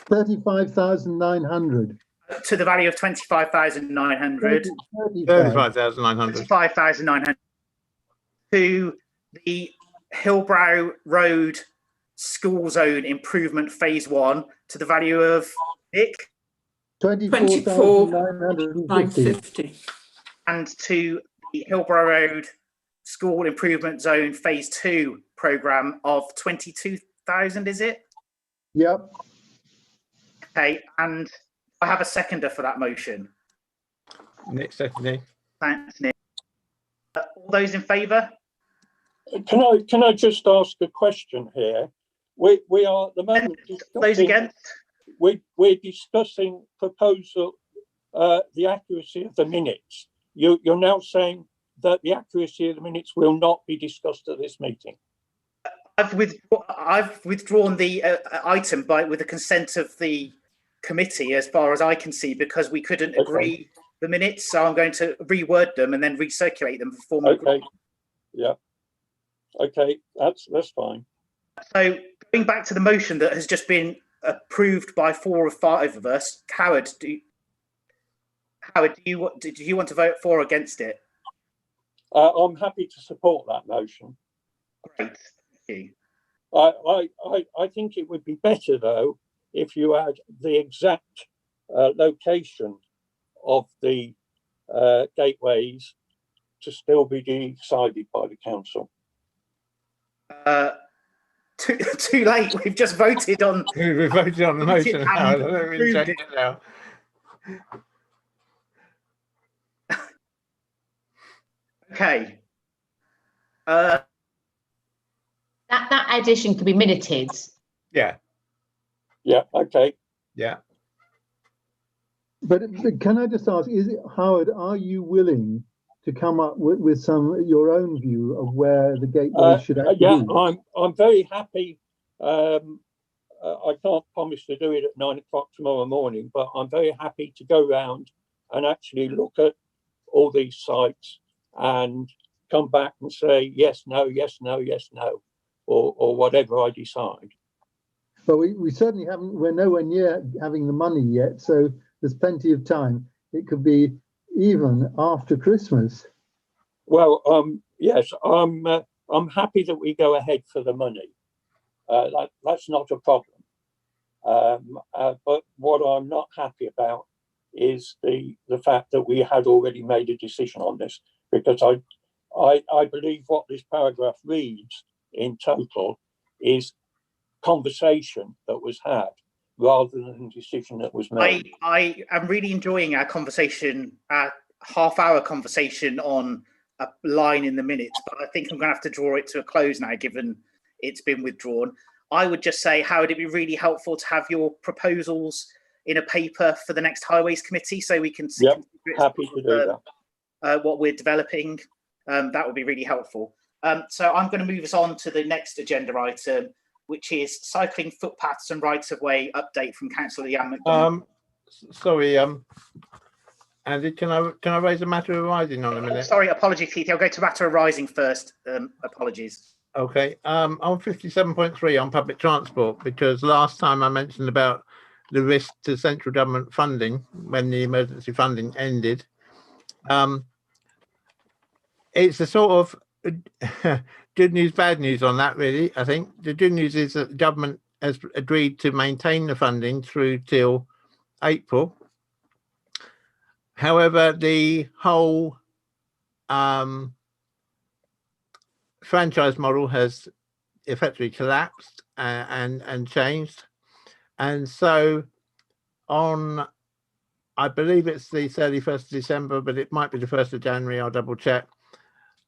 35,900. To the value of 25,900. 35,900. 25,900 to the Hillbrow Road School Zone Improvement Phase 1 to the value of, Nick? 24,950. And to the Hillbrow Road School Improvement Zone Phase 2 programme of 22,000, is it? Yep. Okay, and I have a seconder for that motion. Nick, secondly. Thanks, Nick. All those in favour? Can I just ask a question here? We are at the moment Those against? We're discussing proposal, the accuracy of the minutes. You're now saying that the accuracy of the minutes will not be discussed at this meeting. I've withdrawn the item with the consent of the committee, as far as I can see, because we couldn't agree the minutes. So I'm going to reword them and then recirculate them for formal. Okay. Yeah. Okay, that's fine. So going back to the motion that has just been approved by 4 or 5 of us, Howard, do you want to vote for or against it? I'm happy to support that motion. Great, thank you. I think it would be better though if you had the exact location of the gateways to still be decided by the council. Too late. We've just voted on. We voted on the motion. I don't really check it now. Okay. That addition could be minuted. Yeah. Yeah. Okay. Yeah. But can I just ask, Howard, are you willing to come up with your own view of where the gateway should actually be? I'm very happy. I can't promise to do it at 9 o'clock tomorrow morning, but I'm very happy to go round and actually look at all these sites and come back and say yes, no, yes, no, yes, no, or whatever I decide. But we certainly haven't. We're nowhere near having the money yet, so there's plenty of time. It could be even after Christmas. Well, yes, I'm happy that we go ahead for the money. That's not a problem. But what I'm not happy about is the fact that we had already made a decision on this, because I believe what this paragraph reads in total is conversation that was had rather than decision that was made. I am really enjoying our conversation, our half-hour conversation on a line in the minutes, but I think I'm going to have to draw it to a close now, given it's been withdrawn. I would just say, Howard, it'd be really helpful to have your proposals in a paper for the next Highways Committee, so we can see happy to do that. What we're developing. That would be really helpful. So I'm going to move us on to the next agenda item, which is cycling footpaths and rights-of-way update from Councillor Ian McDonald. Sorry, Andy, can I raise a matter arising on a minute? Sorry, apologies, Keith. I'll go to matter arising first. Apologies. Okay, on 57.3 on public transport, because last time I mentioned about the risk to central government funding when the emergency funding ended. It's a sort of good news, bad news on that, really. I think the good news is that the government has agreed to maintain the funding through till April. However, the whole franchise model has effectively collapsed and changed. And so on, I believe it's the 31st of December, but it might be the 1st of January, I'll double check.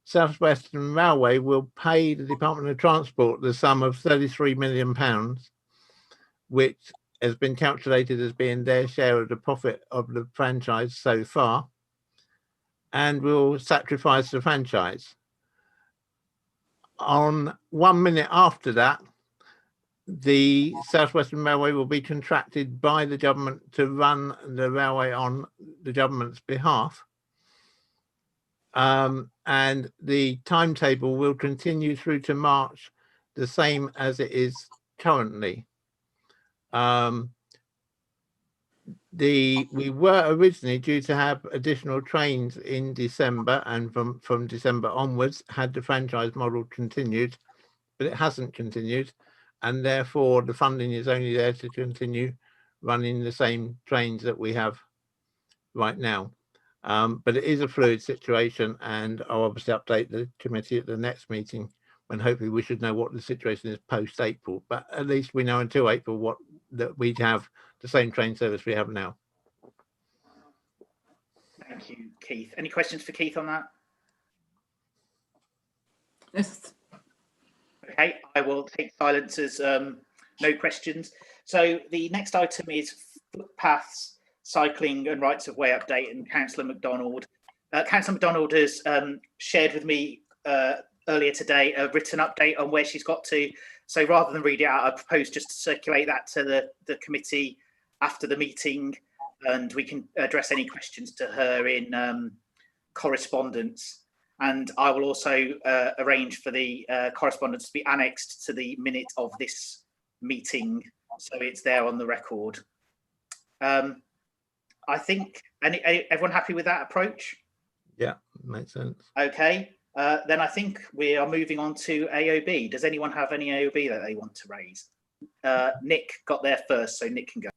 South Western Railway will pay the Department of Transport the sum of £33 million, which has been calculated as being their share of the profit of the franchise so far, and will sacrifice the franchise. On 1 minute after that, the South Western Railway will be contracted by the government to run the railway on the government's behalf. And the timetable will continue through to March, the same as it is currently. We were originally due to have additional trains in December, and from December onwards, had the franchise model continued, but it hasn't continued, and therefore the funding is only there to continue running the same trains that we have right now. But it is a fluid situation, and I'll obviously update the committee at the next meeting when hopefully we should know what the situation is post-April. But at least we know until April that we have the same train service we have now. Thank you, Keith. Any questions for Keith on that? Yes. Okay, I will take silence as no questions. So the next item is footpaths, cycling and rights of way update, and Councillor MacDonald. Councillor MacDonald has shared with me earlier today a written update on where she's got to. So rather than read it out, I propose just to circulate that to the committee after the meeting, and we can address any questions to her in correspondence. And I will also arrange for the correspondence to be annexed to the minute of this meeting, so it's there on the record. I think, everyone happy with that approach? Yeah, makes sense. Okay, then I think we are moving on to AOB. Does anyone have any AOB that they want to raise? Nick got there first, so Nick can go.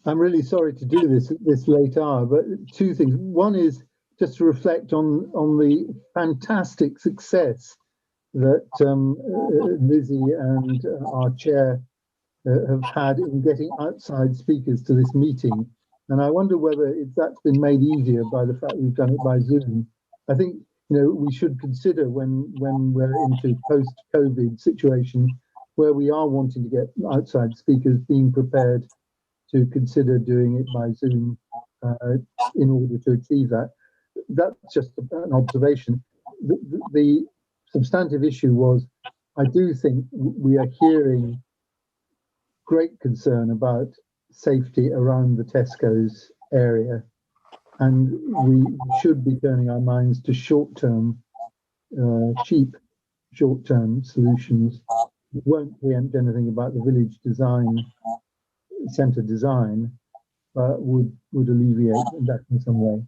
I'm really sorry to do this at this late hour, but two things. One is just to reflect on the fantastic success that Lizzie and our chair have had in getting outside speakers to this meeting. And I wonder whether that's been made easier by the fact we've done it by Zoom. I think we should consider when we're into post-COVID situation where we are wanting to get outside speakers, being prepared to consider doing it by Zoom in order to achieve that. That's just an observation. The substantive issue was, I do think we are hearing great concern about safety around the Tesco's area, and we should be turning our minds to short-term, cheap short-term solutions. It won't preempt anything about the village design, centre design, but would alleviate that in some way.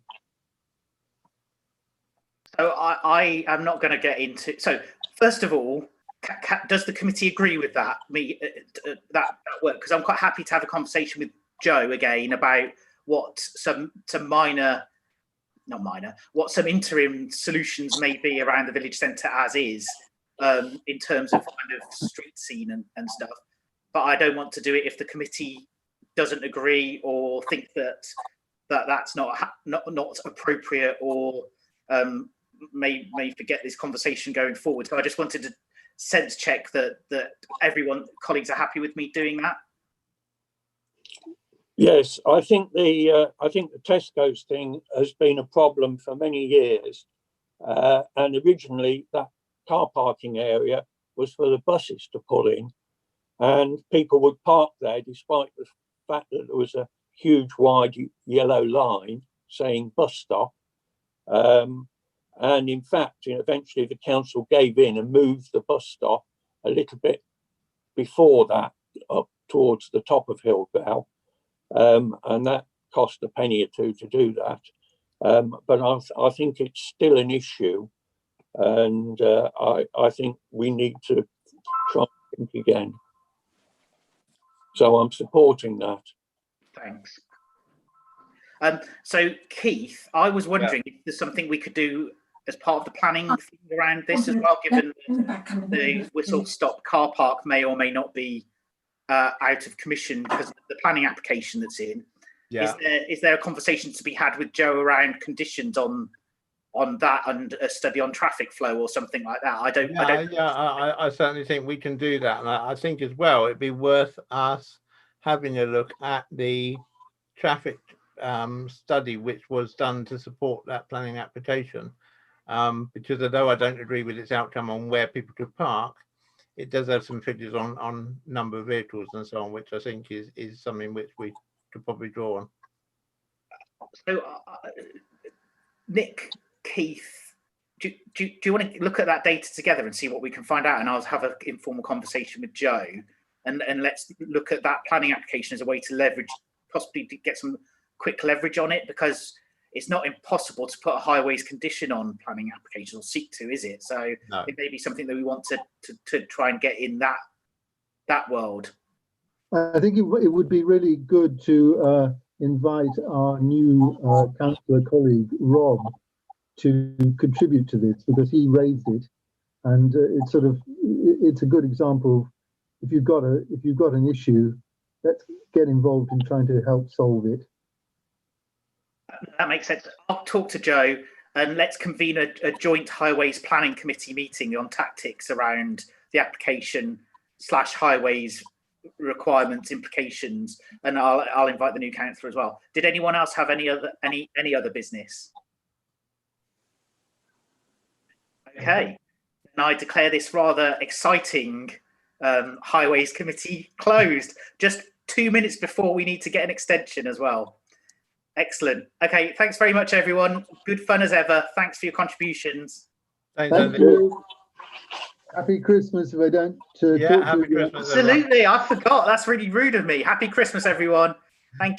So I am not going to get into. So first of all, does the committee agree with that? That work? Because I'm quite happy to have a conversation with Joe again about what some interim solutions may be around the village centre as is, in terms of kind of street scene and stuff. But I don't want to do it if the committee doesn't agree or think that's not appropriate, or may forget this conversation going forward. So I just wanted to sense check that colleagues are happy with me doing that. Yes, I think the Tesco's thing has been a problem for many years, and originally that car parking area was for the buses to pull in, and people would park there despite the fact that there was a huge wide yellow line saying bus stop. And in fact, eventually the council gave in and moved the bus stop a little bit before that up towards the top of Hillbrow. And that cost a penny or two to do that. But I think it's still an issue. And I think we need to try and think again. So I'm supporting that. Thanks. So Keith, I was wondering if there's something we could do as part of the planning thing around this as well, given the whistle stop car park may or may not be out of commission because of the planning application that's in. Yeah. Is there a conversation to be had with Joe around conditions on that and a study on traffic flow or something like that? I certainly think we can do that, and I think as well it'd be worth us having a look at the traffic study which was done to support that planning application, because although I don't agree with its outcome on where people could park, it does have some figures on number of vehicles and so on, which I think is something which we could probably draw on. So Nick, Keith, do you want to look at that data together and see what we can find out, and I'll have an informal conversation with Joe, and let's look at that planning application as a way to leverage, possibly to get some quick leverage on it, because it's not impossible to put a highways condition on planning applications, or seek to, is it? So no. It may be something that we want to try and get in that world. I think it would be really good to invite our new councillor colleague Rob to contribute to this, because he raised it, and it's a good example. If you've got an issue, let's get involved in trying to help solve it. That makes sense. I'll talk to Joe and let's convene a joint highways planning committee meeting on tactics around the application / highways requirements implications, and I'll invite the new councillor as well. Did anyone else have any other business? Okay, and I declare this rather exciting highways committee closed just 2 minutes before we need to get an extension as well. Excellent. Okay, thanks very much, everyone. Good fun as ever. Thanks for your contributions. Thanks, Thank you. Happy Christmas if I don't happy Christmas. Absolutely, I forgot. That's really rude of me. Happy Christmas, everyone. Thank you.